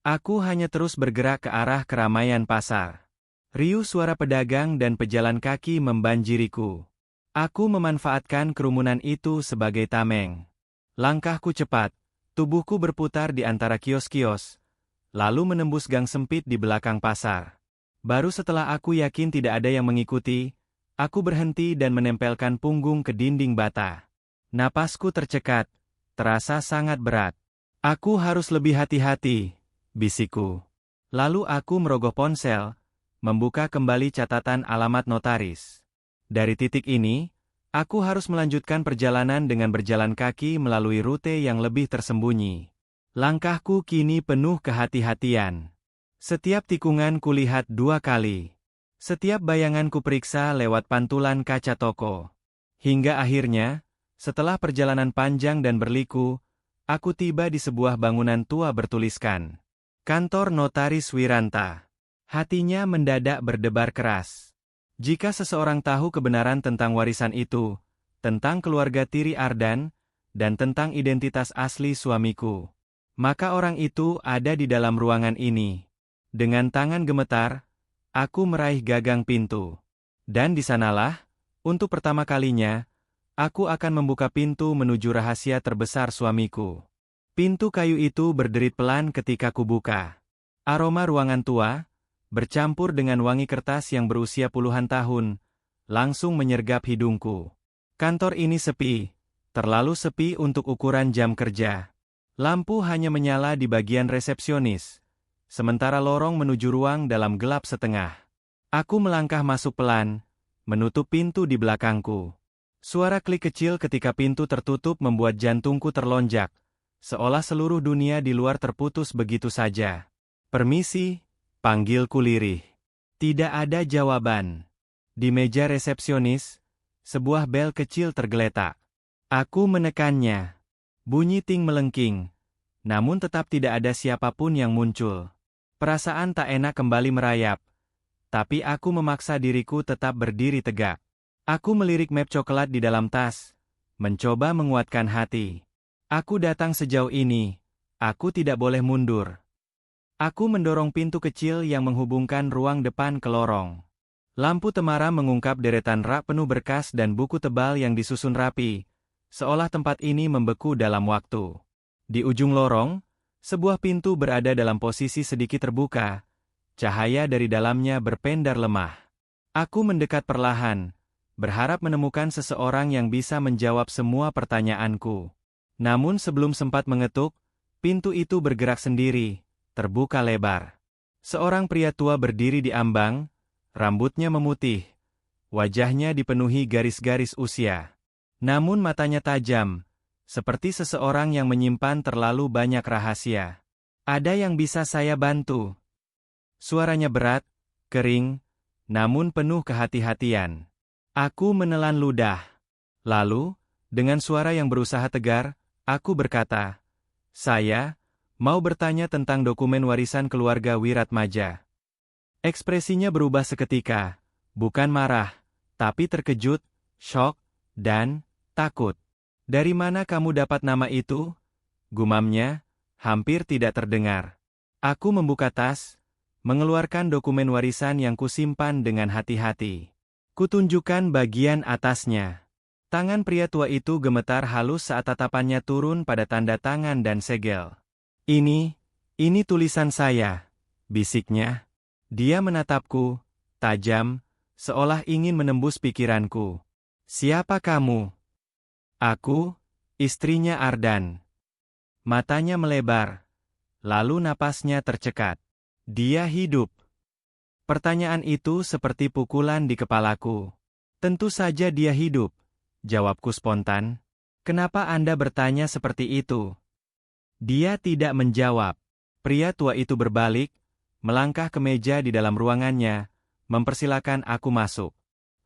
Aku hanya terus bergerak ke arah keramaian pasar. Riuh suara pedagang dan pejalan kaki membanjiriku. Aku memanfaatkan kerumunan itu sebagai tameng. Langkahku cepat, tubuhku berputar di antara kios-kios, lalu menembus gang sempit di belakang pasar. Baru setelah aku yakin tidak ada yang mengikuti, aku berhenti dan menempelkan punggung ke dinding bata. Napasku tercekat, terasa sangat berat. Aku harus lebih hati-hati, bisikku. Lalu aku merogoh ponsel, membuka kembali catatan alamat notaris. Dari titik ini, aku harus melanjutkan perjalanan dengan berjalan kaki melalui rute yang lebih tersembunyi. Langkahku kini penuh kehati-hatian. Setiap tikungan kulihat 2 kali. Setiap bayangan kuperiksa lewat pantulan kaca toko. Hingga akhirnya, setelah perjalanan panjang dan berliku, aku tiba di sebuah bangunan tua bertuliskan Kantor Notaris Wiranta. Hatinya mendadak berdebar keras. Jika seseorang tahu kebenaran tentang warisan itu, tentang keluarga tiri Ardan, dan tentang identitas asli suamiku, maka orang itu ada di dalam ruangan ini. Dengan tangan gemetar, aku meraih gagang pintu. Dan di sanalah, untuk pertama kalinya, aku akan membuka pintu menuju rahasia terbesar suamiku. Pintu kayu itu berderit pelan ketika kubuka. Aroma ruangan tua, bercampur dengan wangi kertas yang berusia puluhan tahun, langsung menyergap hidungku. Kantor ini sepi, terlalu sepi untuk ukuran jam kerja. Lampu hanya menyala di bagian resepsionis, sementara lorong menuju ruang dalam gelap setengah. Aku melangkah masuk pelan, menutup pintu di belakangku. Suara klik kecil ketika pintu tertutup membuat jantungku terlonjak, seolah seluruh dunia di luar terputus begitu saja. Permisi, panggilku lirih. Tidak ada jawaban. Di meja resepsionis, sebuah bel kecil tergeletak. Aku menekannya. Bunyi ting melengking. Namun tetap tidak ada siapapun yang muncul. Perasaan tak enak kembali merayap. Tapi aku memaksa diriku tetap berdiri tegak. Aku melirik map coklat di dalam tas, mencoba menguatkan hati. Aku datang sejauh ini. Aku tidak boleh mundur. Aku mendorong pintu kecil yang menghubungkan ruang depan ke lorong. Lampu temaram mengungkap deretan rak penuh berkas dan buku tebal yang disusun rapi, seolah tempat ini membeku dalam waktu. Di ujung lorong, sebuah pintu berada dalam posisi sedikit terbuka, cahaya dari dalamnya berpendar lemah. Aku mendekat perlahan, berharap menemukan seseorang yang bisa menjawab semua pertanyaanku. Namun sebelum sempat mengetuk, pintu itu bergerak sendiri, terbuka lebar. Seorang pria tua berdiri di ambang, rambutnya memutih, wajahnya dipenuhi garis-garis usia. Namun matanya tajam, seperti seseorang yang menyimpan terlalu banyak rahasia. "Ada yang bisa saya bantu?" Suaranya berat, kering, namun penuh kehati-hatian. Aku menelan ludah. Lalu, dengan suara yang berusaha tegar, aku berkata, "Saya mau bertanya tentang dokumen warisan keluarga Wiratmaja." Ekspresinya berubah seketika, bukan marah, tapi terkejut, syok, dan takut. "Dari mana kamu dapat nama itu?" gumamnya, hampir tidak terdengar. Aku membuka tas, mengeluarkan dokumen warisan yang kusimpan dengan hati-hati. Kutunjukkan bagian atasnya. Tangan pria tua itu gemetar halus saat tatapannya turun pada tanda tangan dan segel. Ini tulisan saya," bisiknya. Dia menatapku, tajam, seolah ingin menembus pikiranku. "Siapa kamu?" "Aku, istrinya Ardan." Matanya melebar, lalu napasnya tercekat. "Dia hidup?" Pertanyaan itu seperti pukulan di kepalaku. "Tentu saja dia hidup," jawabku spontan. "Kenapa Anda bertanya seperti itu?" Dia tidak menjawab. Pria tua itu berbalik, melangkah ke meja di dalam ruangannya, mempersilakan aku masuk.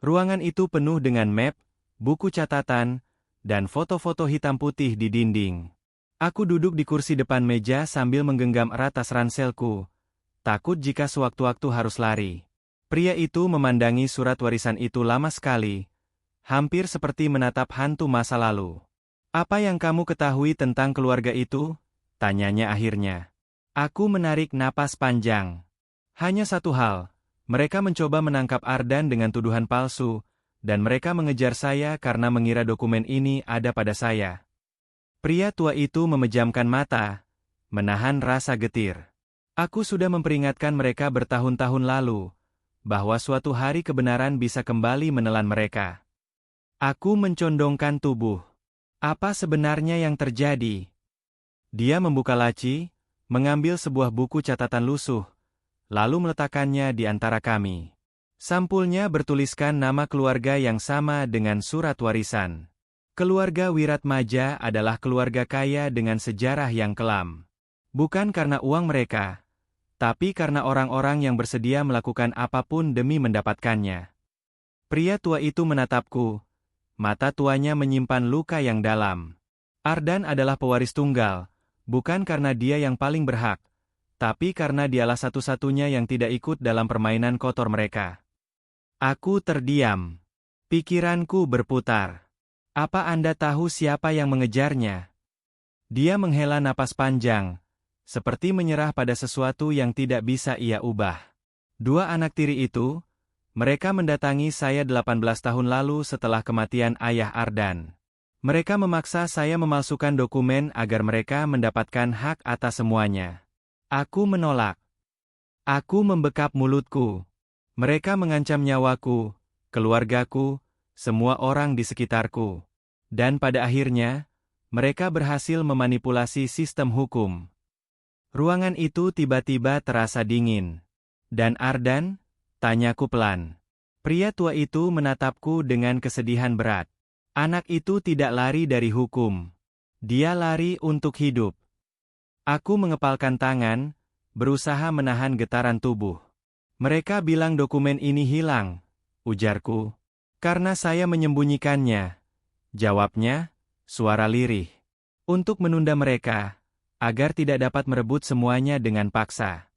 Ruangan itu penuh dengan map, buku catatan, dan foto-foto hitam putih di dinding. Aku duduk di kursi depan meja sambil menggenggam erat tas ranselku, takut jika sewaktu-waktu harus lari. Pria itu memandangi surat warisan itu lama sekali, hampir seperti menatap hantu masa lalu. "Apa yang kamu ketahui tentang keluarga itu?" tanyanya akhirnya. Aku menarik napas panjang. "Hanya satu hal, mereka mencoba menangkap Ardan dengan tuduhan palsu, dan mereka mengejar saya karena mengira dokumen ini ada pada saya." Pria tua itu memejamkan mata, menahan rasa getir. Aku sudah memperingatkan mereka bertahun-tahun lalu, bahwa suatu hari kebenaran bisa kembali menelan mereka. Aku mencondongkan tubuh. "Apa sebenarnya yang terjadi?" Dia membuka laci, mengambil sebuah buku catatan lusuh, lalu meletakkannya di antara kami. Sampulnya bertuliskan nama keluarga yang sama dengan surat warisan. Keluarga Wiratmaja adalah keluarga kaya dengan sejarah yang kelam. Bukan karena uang mereka, tapi karena orang-orang yang bersedia melakukan apapun demi mendapatkannya. Pria tua itu menatapku, mata tuanya menyimpan luka yang dalam. Ardan adalah pewaris tunggal, bukan karena dia yang paling berhak, tapi karena dialah satu-satunya yang tidak ikut dalam permainan kotor mereka. Aku terdiam. Pikiranku berputar. "Apa Anda tahu siapa yang mengejarnya?" Dia menghela napas panjang, seperti menyerah pada sesuatu yang tidak bisa ia ubah. "Dua anak tiri itu, mereka mendatangi saya 18 tahun lalu setelah kematian ayah Ardan. Mereka memaksa saya memalsukan dokumen agar mereka mendapatkan hak atas semuanya. Aku menolak. Aku membekap mulutku. Mereka mengancam nyawaku, keluargaku, semua orang di sekitarku. Dan pada akhirnya, mereka berhasil memanipulasi sistem hukum." Ruangan itu tiba-tiba terasa dingin. "Dan Ardan?" tanyaku pelan. Pria tua itu menatapku dengan kesedihan berat. "Anak itu tidak lari dari hukum. Dia lari untuk hidup." Aku mengepalkan tangan, berusaha menahan getaran tubuh. "Mereka bilang dokumen ini hilang," ujarku. "Karena saya menyembunyikannya," jawabnya, suara lirih. "Untuk menunda mereka, agar tidak dapat merebut semuanya dengan paksa."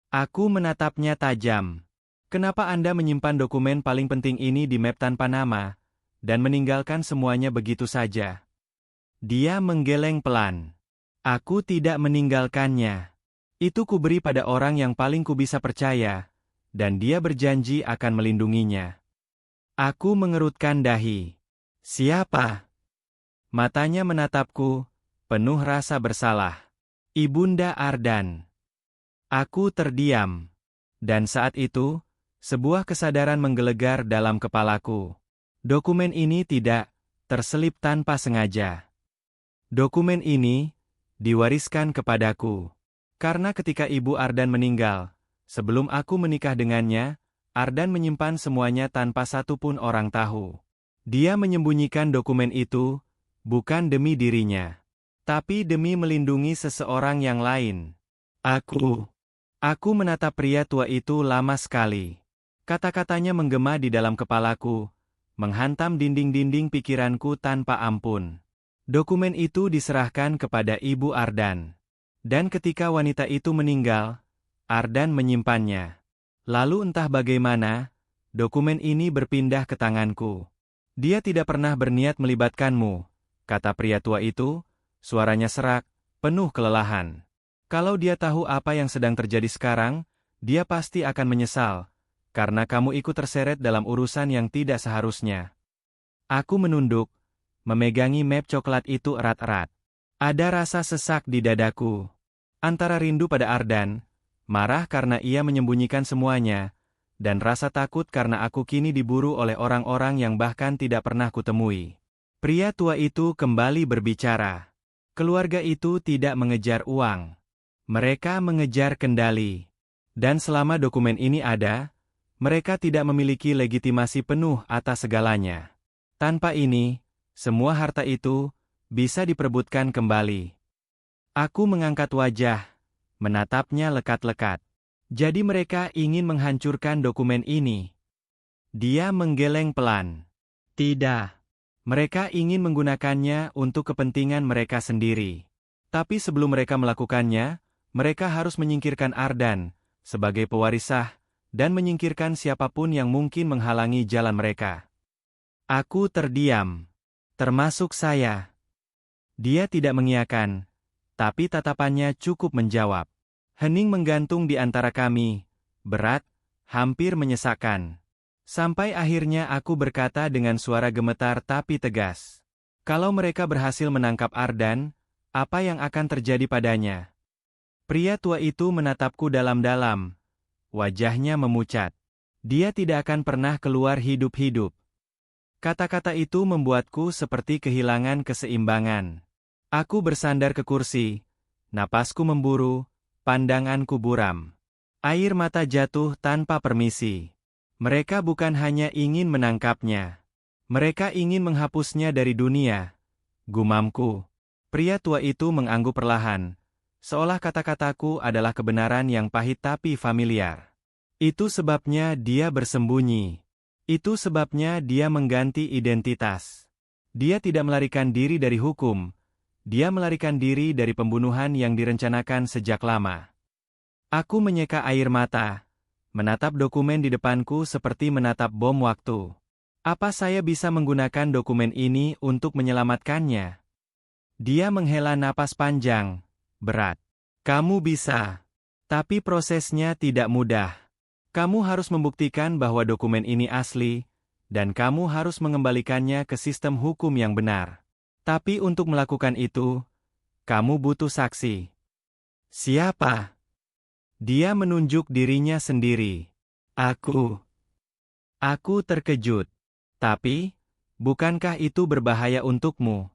Aku menatapnya tajam. "Kenapa Anda menyimpan dokumen paling penting ini di map tanpa nama, dan meninggalkan semuanya begitu saja?" Dia menggeleng pelan. "Aku tidak meninggalkannya. Itu kuberi pada orang yang paling kubisa percaya, dan dia berjanji akan melindunginya." Aku mengerutkan dahi. "Siapa?" Matanya menatapku, penuh rasa bersalah. Ibunda Ardan. Aku terdiam. Dan saat itu, sebuah kesadaran menggelegar dalam kepalaku. Dokumen ini tidak terselip tanpa sengaja. Dokumen ini diwariskan kepadaku. Karena ketika Ibu Ardan meninggal, sebelum aku menikah dengannya, Ardan menyimpan semuanya tanpa satupun orang tahu. Dia menyembunyikan dokumen itu, bukan demi dirinya, tapi demi melindungi seseorang yang lain. Aku menatap pria tua itu lama sekali. Kata-katanya menggema di dalam kepalaku, menghantam dinding-dinding pikiranku tanpa ampun. Dokumen itu diserahkan kepada Ibu Ardan. Dan ketika wanita itu meninggal, Ardan menyimpannya. Lalu entah bagaimana, dokumen ini berpindah ke tanganku. Dia tidak pernah berniat melibatkanmu, kata pria tua itu, suaranya serak, penuh kelelahan. Kalau dia tahu apa yang sedang terjadi sekarang, dia pasti akan menyesal, karena kamu ikut terseret dalam urusan yang tidak seharusnya. Aku menunduk, memegangi map coklat itu erat-erat. Ada rasa sesak di dadaku. Antara rindu pada Ardan, marah karena ia menyembunyikan semuanya, dan rasa takut karena aku kini diburu oleh orang-orang yang bahkan tidak pernah kutemui. Pria tua itu kembali berbicara. Keluarga itu tidak mengejar uang. Mereka mengejar kendali. Dan selama dokumen ini ada, mereka tidak memiliki legitimasi penuh atas segalanya. Tanpa ini, semua harta itu bisa diperebutkan kembali. Aku mengangkat wajah, menatapnya lekat-lekat. Jadi mereka ingin menghancurkan dokumen ini. Dia menggeleng pelan. Tidak. Mereka ingin menggunakannya untuk kepentingan mereka sendiri. Tapi sebelum mereka melakukannya, mereka harus menyingkirkan Ardan sebagai pewaris sah dan menyingkirkan siapapun yang mungkin menghalangi jalan mereka. Aku terdiam. Termasuk saya. Dia tidak mengiyakan, tapi tatapannya cukup menjawab. Hening menggantung di antara kami, berat, hampir menyesakkan. Sampai akhirnya aku berkata dengan suara gemetar tapi tegas. Kalau mereka berhasil menangkap Ardan, apa yang akan terjadi padanya? Pria tua itu menatapku dalam-dalam. Wajahnya memucat. Dia tidak akan pernah keluar hidup-hidup. Kata-kata itu membuatku seperti kehilangan keseimbangan. Aku bersandar ke kursi. Napasku memburu, pandanganku buram. Air mata jatuh tanpa permisi. Mereka bukan hanya ingin menangkapnya. Mereka ingin menghapusnya dari dunia. Gumamku. Pria tua itu mengangguk perlahan. Seolah kata-kataku adalah kebenaran yang pahit tapi familiar. Itu sebabnya dia bersembunyi. Itu sebabnya dia mengganti identitas. Dia tidak melarikan diri dari hukum. Dia melarikan diri dari pembunuhan yang direncanakan sejak lama. Aku menyeka air mata. Menatap dokumen di depanku seperti menatap bom waktu. Apa saya bisa menggunakan dokumen ini untuk menyelamatkannya? Dia menghela napas panjang, berat. Kamu bisa. Tapi prosesnya tidak mudah. Kamu harus membuktikan bahwa dokumen ini asli, dan kamu harus mengembalikannya ke sistem hukum yang benar. Tapi untuk melakukan itu, kamu butuh saksi. Siapa? Dia menunjuk dirinya sendiri. Aku terkejut. Tapi, bukankah itu berbahaya untukmu?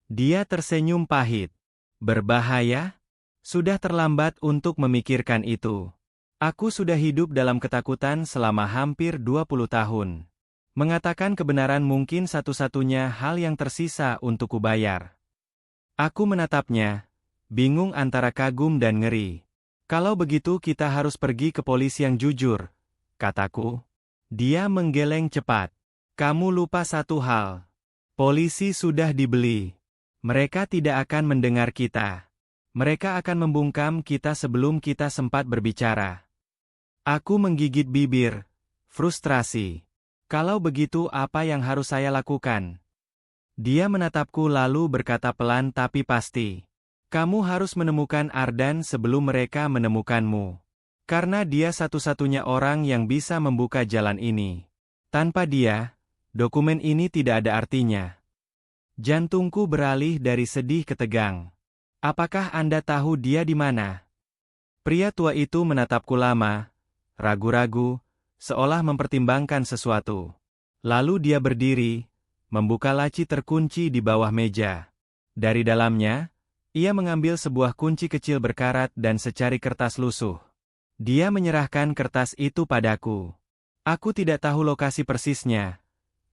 Dia tersenyum pahit. Berbahaya? Sudah terlambat untuk memikirkan itu. Aku sudah hidup dalam ketakutan selama hampir 20 tahun. Mengatakan kebenaran mungkin satu-satunya hal yang tersisa untuk kubayar. Aku menatapnya, bingung antara kagum dan ngeri. Kalau begitu kita harus pergi ke polisi yang jujur, kataku. Dia menggeleng cepat. Kamu lupa satu hal. Polisi sudah dibeli. Mereka tidak akan mendengar kita. Mereka akan membungkam kita sebelum kita sempat berbicara. Aku menggigit bibir. Frustrasi. Kalau begitu apa yang harus saya lakukan? Dia menatapku lalu berkata pelan tapi pasti. Kamu harus menemukan Ardan sebelum mereka menemukanmu. Karena dia satu-satunya orang yang bisa membuka jalan ini. Tanpa dia, dokumen ini tidak ada artinya. Jantungku beralih dari sedih ke tegang. Apakah Anda tahu dia di mana? Pria tua itu menatapku lama, ragu-ragu, seolah mempertimbangkan sesuatu. Lalu dia berdiri, membuka laci terkunci di bawah meja. Dari dalamnya, ia mengambil sebuah kunci kecil berkarat dan secari kertas lusuh. Dia menyerahkan kertas itu padaku. Aku tidak tahu lokasi persisnya,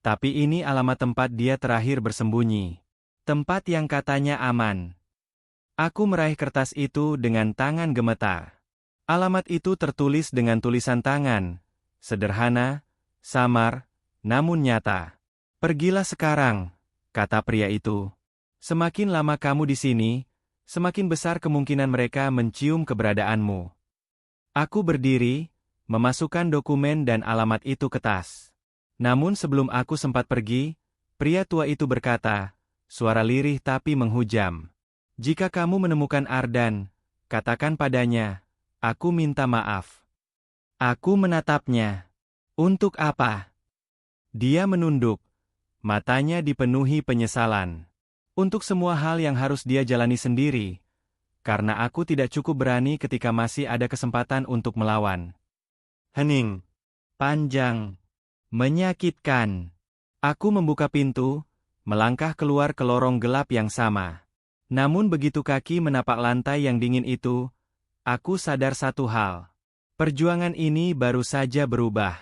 tapi ini alamat tempat dia terakhir bersembunyi. Tempat yang katanya aman. Aku meraih kertas itu dengan tangan gemetar. Alamat itu tertulis dengan tulisan tangan, sederhana, samar, namun nyata. Pergilah sekarang, kata pria itu. Semakin lama kamu di sini, semakin besar kemungkinan mereka mencium keberadaanmu. Aku berdiri, memasukkan dokumen dan alamat itu ke tas. Namun sebelum aku sempat pergi, pria tua itu berkata, suara lirih tapi menghujam. Jika kamu menemukan Ardan, katakan padanya, aku minta maaf. Aku menatapnya. Untuk apa? Dia menunduk. Matanya dipenuhi penyesalan. Untuk semua hal yang harus dia jalani sendiri. Karena aku tidak cukup berani ketika masih ada kesempatan untuk melawan. Hening. Panjang. Menyakitkan. Aku membuka pintu, melangkah keluar ke lorong gelap yang sama. Namun begitu kaki menapak lantai yang dingin itu, aku sadar satu hal. Perjuangan ini baru saja berubah.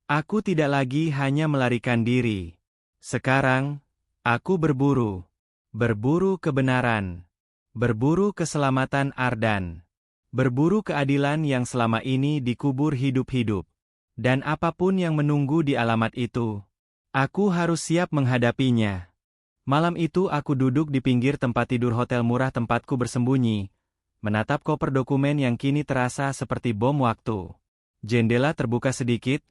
Aku tidak lagi hanya melarikan diri. Sekarang, aku berburu. Berburu kebenaran. Berburu keselamatan Ardan. Berburu keadilan yang selama ini dikubur hidup-hidup. Dan apapun yang menunggu di alamat itu, aku harus siap menghadapinya. Malam itu aku duduk di pinggir tempat tidur hotel murah tempatku bersembunyi, menatap koper dokumen yang kini terasa seperti bom waktu. Jendela terbuka sedikit,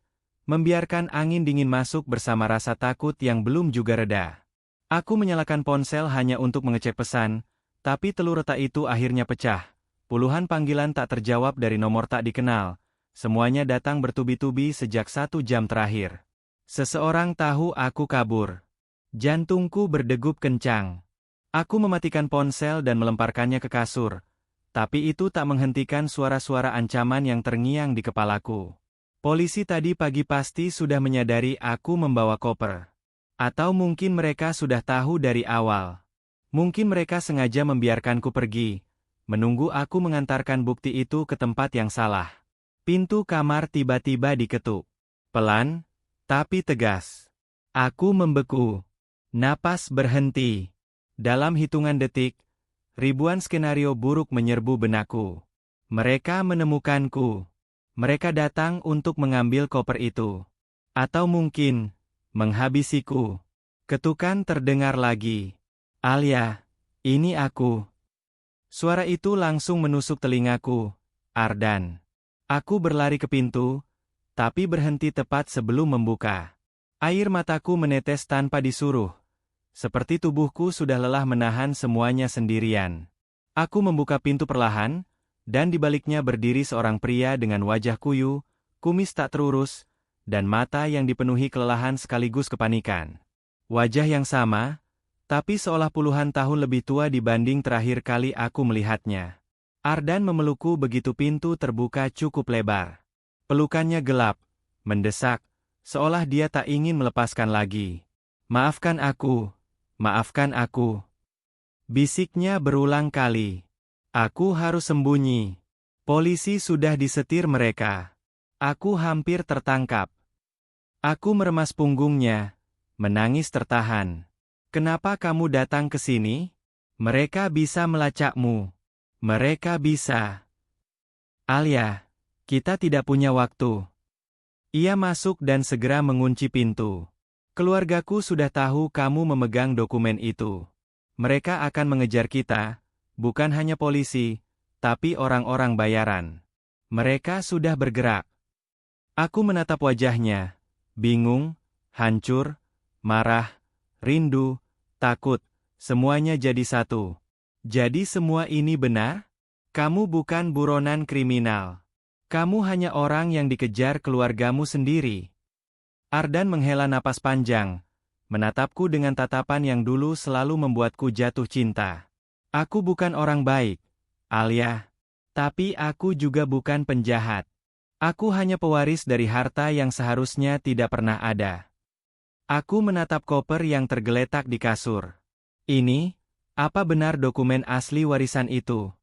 membiarkan angin dingin masuk bersama rasa takut yang belum juga reda. Aku menyalakan ponsel hanya untuk mengecek pesan, tapi telur retak itu akhirnya pecah. Puluhan panggilan tak terjawab dari nomor tak dikenal. Semuanya datang bertubi-tubi sejak 1 jam terakhir. Seseorang tahu aku kabur. Jantungku berdegup kencang. Aku mematikan ponsel dan melemparkannya ke kasur. Tapi itu tak menghentikan suara-suara ancaman yang terngiang di kepalaku. Polisi tadi pagi pasti sudah menyadari aku membawa koper. Atau mungkin mereka sudah tahu dari awal. Mungkin mereka sengaja membiarkanku pergi, menunggu aku mengantarkan bukti itu ke tempat yang salah. Pintu kamar tiba-tiba diketuk. Pelan, tapi tegas. Aku membeku. Napas berhenti. Dalam hitungan detik, ribuan skenario buruk menyerbu benakku. Mereka menemukanku. Mereka datang untuk mengambil koper itu. Atau mungkin, menghabisiku. Ketukan terdengar lagi. Alia, ini aku. Suara itu langsung menusuk telingaku. Ardan. Aku berlari ke pintu, tapi berhenti tepat sebelum membuka. Air mataku menetes tanpa disuruh. Seperti tubuhku sudah lelah menahan semuanya sendirian. Aku membuka pintu perlahan, dan di baliknya berdiri seorang pria dengan wajah kuyu, kumis tak terurus, dan mata yang dipenuhi kelelahan sekaligus kepanikan. Wajah yang sama, tapi seolah puluhan tahun lebih tua dibanding terakhir kali aku melihatnya. Ardan memelukku begitu pintu terbuka cukup lebar. Pelukannya gelap, mendesak, seolah dia tak ingin melepaskan lagi. Maafkan aku, maafkan aku. Bisiknya berulang kali. Aku harus sembunyi. Polisi sudah disetir mereka. Aku hampir tertangkap. Aku meremas punggungnya, menangis tertahan. Kenapa kamu datang ke sini? Mereka bisa melacakmu. Mereka bisa. Alia, kita tidak punya waktu. Ia masuk dan segera mengunci pintu. Keluargaku sudah tahu kamu memegang dokumen itu. Mereka akan mengejar kita, bukan hanya polisi, tapi orang-orang bayaran. Mereka sudah bergerak. Aku menatap wajahnya, bingung, hancur, marah, rindu, takut, semuanya jadi satu. Jadi semua ini benar? Kamu bukan buronan kriminal. Kamu hanya orang yang dikejar keluargamu sendiri. Ardan menghela napas panjang, menatapku dengan tatapan yang dulu selalu membuatku jatuh cinta. Aku bukan orang baik, Alia. Tapi aku juga bukan penjahat. Aku hanya pewaris dari harta yang seharusnya tidak pernah ada. Aku menatap koper yang tergeletak di kasur. Ini, apa benar dokumen asli warisan itu?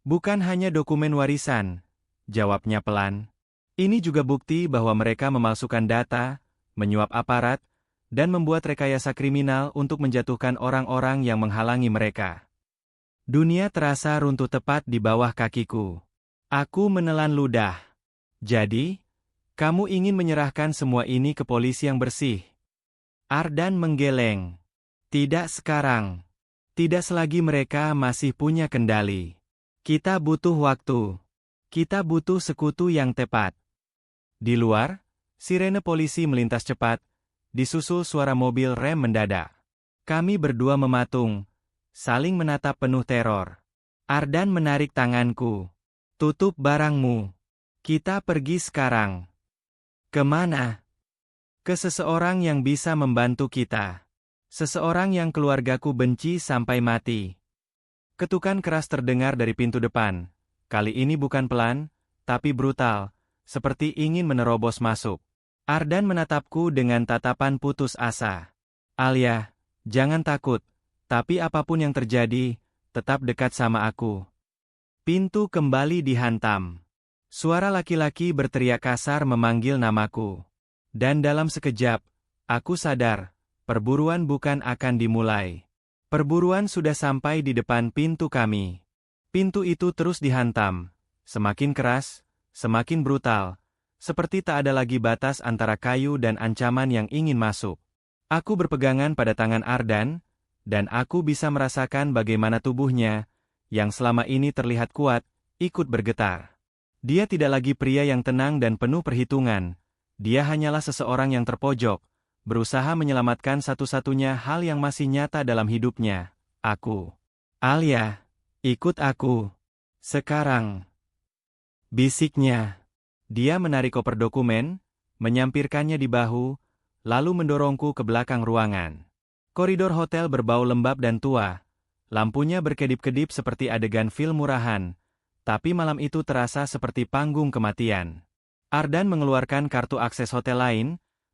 Bukan hanya dokumen warisan, jawabnya pelan. Ini juga bukti bahwa mereka memalsukan data, menyuap aparat, dan membuat rekayasa kriminal untuk menjatuhkan orang-orang yang menghalangi mereka. Dunia terasa runtuh tepat di bawah kakiku. Aku menelan ludah. Jadi, kamu ingin menyerahkan semua ini ke polisi yang bersih? Ardan menggeleng. Tidak sekarang. Tidak selagi mereka masih punya kendali. Kita butuh waktu. Kita butuh sekutu yang tepat. Di luar, sirene polisi melintas cepat, disusul suara mobil rem mendadak. Kami berdua mematung, saling menatap penuh teror. Ardan menarik tanganku. Tutup barangmu. Kita pergi sekarang. Kemana? Ke seseorang yang bisa membantu kita. Seseorang yang keluargaku benci sampai mati. Ketukan keras terdengar dari pintu depan. Kali ini bukan pelan, tapi brutal, seperti ingin menerobos masuk. Ardan menatapku dengan tatapan putus asa. Alia, jangan takut, tapi apapun yang terjadi, tetap dekat sama aku. Pintu kembali dihantam. Suara laki-laki berteriak kasar memanggil namaku. Dan dalam sekejap, aku sadar, perburuan bukan akan dimulai. Perburuan sudah sampai di depan pintu kami. Pintu itu terus dihantam, semakin keras, semakin brutal, seperti tak ada lagi batas antara kayu dan ancaman yang ingin masuk. Aku berpegangan pada tangan Ardan, dan aku bisa merasakan bagaimana tubuhnya, yang selama ini terlihat kuat, ikut bergetar. Dia tidak lagi pria yang tenang dan penuh perhitungan. Dia hanyalah seseorang yang terpojok, berusaha menyelamatkan satu-satunya hal yang masih nyata dalam hidupnya, aku. Alia, ikut aku. Sekarang. Bisiknya. Dia menarik koper dokumen, menyampirkannya di bahu, lalu mendorongku ke belakang ruangan. Koridor hotel berbau lembab dan tua. Lampunya berkedip-kedip seperti adegan film murahan, tapi malam itu terasa seperti panggung kematian. Ardan mengeluarkan kartu akses hotel lain,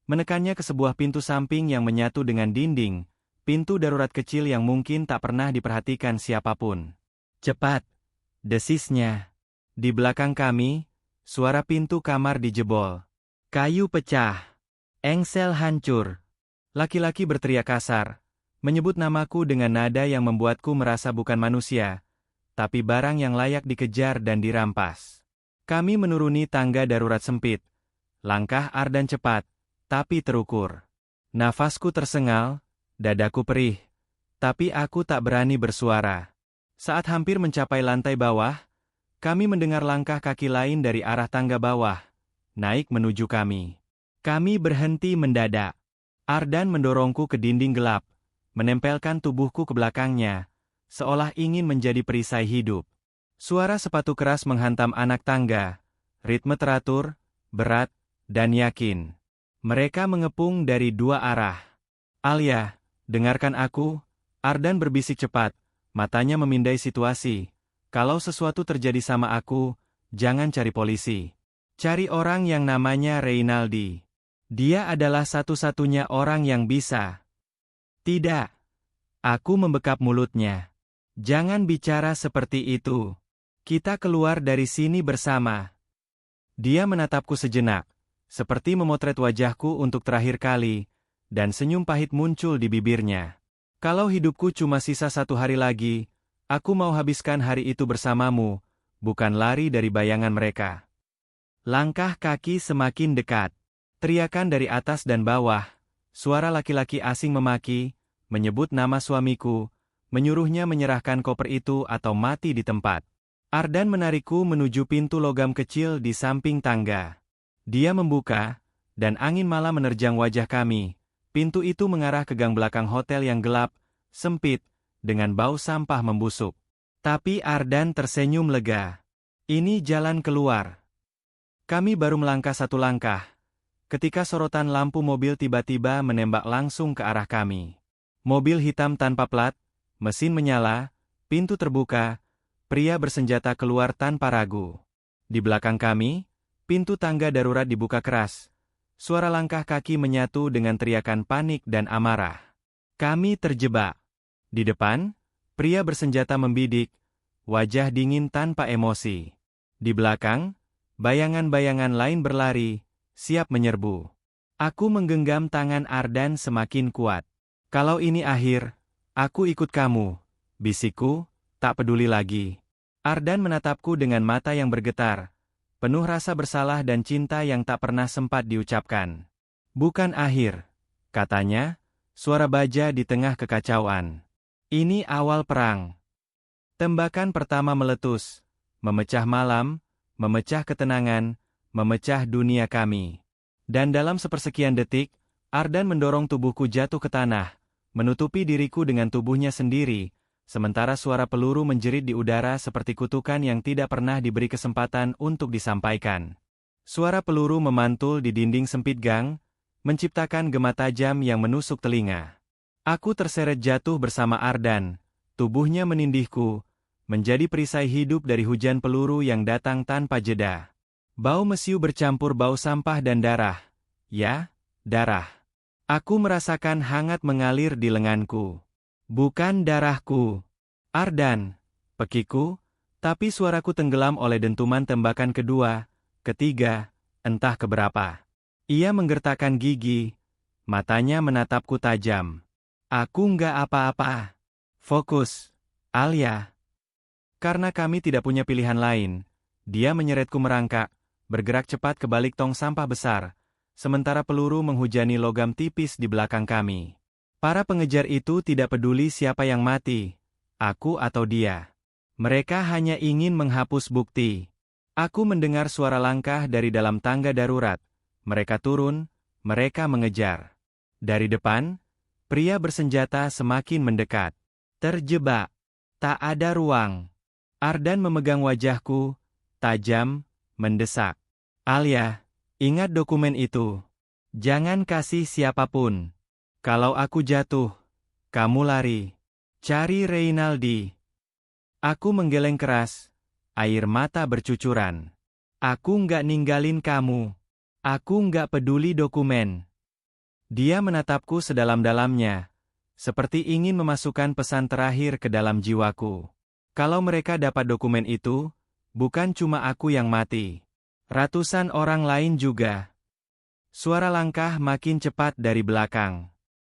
menekannya ke sebuah pintu samping yang menyatu dengan dinding, pintu darurat kecil yang mungkin tak pernah diperhatikan siapapun. Cepat! Desisnya. Di belakang kami, suara pintu kamar dijebol. Kayu pecah. Engsel hancur. Laki-laki berteriak kasar, menyebut namaku dengan nada yang membuatku merasa bukan manusia, tapi barang yang layak dikejar dan dirampas. Kami menuruni tangga darurat sempit. Langkah Ardan cepat, tapi terukur. Nafasku tersengal, dadaku perih, tapi aku tak berani bersuara. Saat hampir mencapai lantai bawah, kami mendengar langkah kaki lain dari arah tangga bawah, naik menuju kami. Kami berhenti mendadak. Ardan mendorongku ke dinding gelap, menempelkan tubuhku ke belakangnya, seolah ingin menjadi perisai hidup. Suara sepatu keras menghantam anak tangga, ritme teratur, berat, dan yakin. Mereka mengepung dari dua arah. Alia, dengarkan aku, Ardan berbisik cepat, matanya memindai situasi. Kalau sesuatu terjadi sama aku, jangan cari polisi. Cari orang yang namanya Reynaldi. Dia adalah satu-satunya orang yang bisa. Tidak. Aku membekap mulutnya. Jangan bicara seperti itu. Kita keluar dari sini bersama. Dia menatapku sejenak, seperti memotret wajahku untuk terakhir kali, dan senyum pahit muncul di bibirnya. Kalau hidupku cuma sisa 1 hari lagi, aku mau habiskan hari itu bersamamu, bukan lari dari bayangan mereka. Langkah kaki semakin dekat. Teriakan dari atas dan bawah, suara laki-laki asing memaki, menyebut nama suamiku, menyuruhnya menyerahkan koper itu atau mati di tempat. Ardan menarikku menuju pintu logam kecil di samping tangga. Dia membuka, dan angin malam menerjang wajah kami. Pintu itu mengarah ke gang belakang hotel yang gelap, sempit, dengan bau sampah membusuk. Tapi Ardan tersenyum lega. Ini jalan keluar. Kami baru melangkah 1 langkah. ketika sorotan lampu mobil tiba-tiba menembak langsung ke arah kami. Mobil hitam tanpa plat, mesin menyala, pintu terbuka, pria bersenjata keluar tanpa ragu. Di belakang kami, pintu tangga darurat dibuka keras. Suara langkah kaki menyatu dengan teriakan panik dan amarah. Kami terjebak. Di depan, pria bersenjata membidik, wajah dingin tanpa emosi. Di belakang, bayangan-bayangan lain berlari, siap menyerbu. Aku menggenggam tangan Ardan semakin kuat. Kalau ini akhir, aku ikut kamu, bisikku, tak peduli lagi. Ardan menatapku dengan mata yang bergetar, penuh rasa bersalah dan cinta yang tak pernah sempat diucapkan. Bukan akhir, katanya, suara baja di tengah kekacauan. Ini awal perang. Tembakan pertama meletus, memecah malam, memecah ketenangan, memecah dunia kami. Dan dalam sepersekian detik, Ardan mendorong tubuhku jatuh ke tanah, menutupi diriku dengan tubuhnya sendiri, sementara suara peluru menjerit di udara seperti kutukan yang tidak pernah diberi kesempatan untuk disampaikan. Suara peluru memantul di dinding sempit gang, menciptakan gema tajam yang menusuk telinga. Aku terseret jatuh bersama Ardan, tubuhnya menindihku, menjadi perisai hidup dari hujan peluru yang datang tanpa jeda. Bau mesiu bercampur bau sampah dan darah. Ya, darah. Aku merasakan hangat mengalir di lenganku. Bukan darahku. Ardan, pekiku, tapi suaraku tenggelam oleh dentuman tembakan kedua, ketiga, entah keberapa. Ia menggertakkan gigi, matanya menatapku tajam. Aku nggak apa-apa. Fokus, Alia. Karena kami tidak punya pilihan lain, dia menyeretku merangkak, bergerak cepat ke balik tong sampah besar, sementara peluru menghujani logam tipis di belakang kami. Para pengejar itu tidak peduli siapa yang mati, aku atau dia. Mereka hanya ingin menghapus bukti. Aku mendengar suara langkah dari dalam tangga darurat. Mereka turun, mereka mengejar. Dari depan, pria bersenjata semakin mendekat. Terjebak. Tak ada ruang. Ardan memegang wajahku, tajam, mendesak. Alia, ingat dokumen itu. Jangan kasih siapapun. Kalau aku jatuh, kamu lari. Cari Reynaldi. Aku menggeleng keras, air mata bercucuran. Aku nggak ninggalin kamu. Aku nggak peduli dokumen. Dia menatapku sedalam-dalamnya, seperti ingin memasukkan pesan terakhir ke dalam jiwaku. Kalau mereka dapat dokumen itu, bukan cuma aku yang mati. Ratusan orang lain juga. Suara langkah makin cepat dari belakang.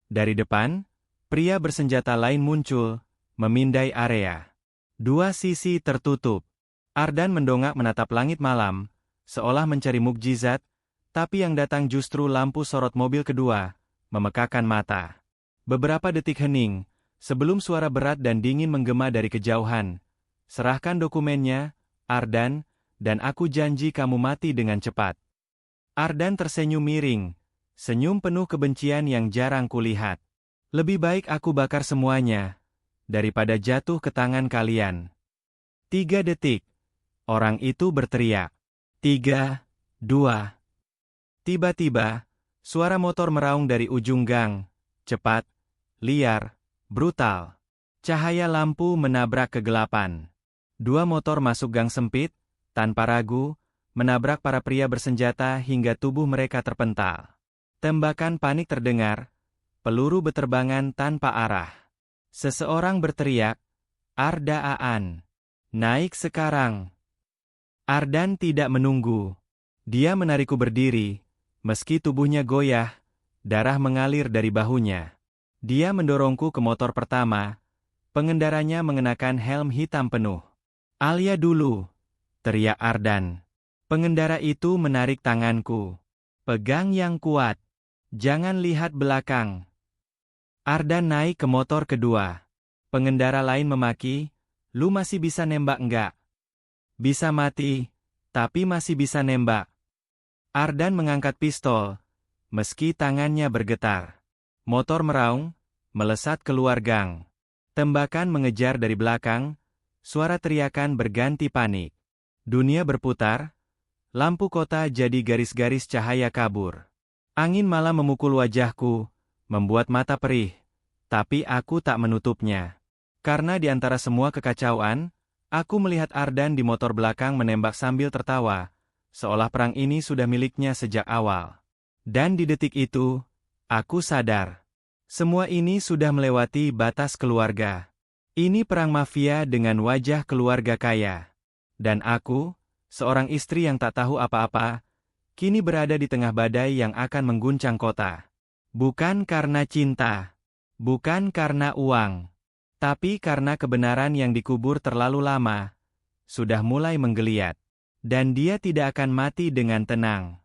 Dari depan, pria bersenjata lain muncul, memindai area. Dua sisi tertutup. Ardan mendongak menatap langit malam, seolah mencari mukjizat, tapi yang datang justru lampu sorot mobil kedua, memekakan mata. Beberapa detik hening, sebelum suara berat dan dingin menggema dari kejauhan. Serahkan dokumennya, Ardan, dan aku janji kamu mati dengan cepat. Ardan tersenyum miring, senyum penuh kebencian yang jarang kulihat. Lebih baik aku bakar semuanya, daripada jatuh ke tangan kalian. 3 detik. Orang itu berteriak. 3, 2. Tiba-tiba, suara motor meraung dari ujung gang. Cepat, liar, brutal. Cahaya lampu menabrak kegelapan. 2 motor masuk gang sempit, tanpa ragu, menabrak para pria bersenjata hingga tubuh mereka terpental. Tembakan panik terdengar, peluru beterbangan tanpa arah. Seseorang berteriak, Ardaan, naik sekarang. Ardan tidak menunggu. Dia menarikku berdiri, meski tubuhnya goyah, darah mengalir dari bahunya. Dia mendorongku ke motor pertama, pengendaranya mengenakan helm hitam penuh. Alia dulu, teriak Ardan. Pengendara itu menarik tanganku. Pegang yang kuat. Jangan lihat belakang. Ardan naik ke motor kedua. Pengendara lain memaki, lu masih bisa nembak enggak? Bisa mati, tapi masih bisa nembak. Ardan mengangkat pistol, meski tangannya bergetar. Motor meraung, melesat keluar gang. Tembakan mengejar dari belakang, suara teriakan berganti panik. Dunia berputar, lampu kota jadi garis-garis cahaya kabur. Angin malam memukul wajahku, membuat mata perih, tapi aku tak menutupnya. Karena di antara semua kekacauan, aku melihat Ardan di motor belakang menembak sambil tertawa, seolah perang ini sudah miliknya sejak awal. Dan di detik itu, aku sadar. Semua ini sudah melewati batas keluarga. Ini perang mafia dengan wajah keluarga kaya. Dan aku, seorang istri yang tak tahu apa-apa, kini berada di tengah badai yang akan mengguncang kota. Bukan karena cinta. Bukan karena uang. Tapi karena kebenaran yang dikubur terlalu lama, sudah mulai menggeliat. Dan dia tidak akan mati dengan tenang.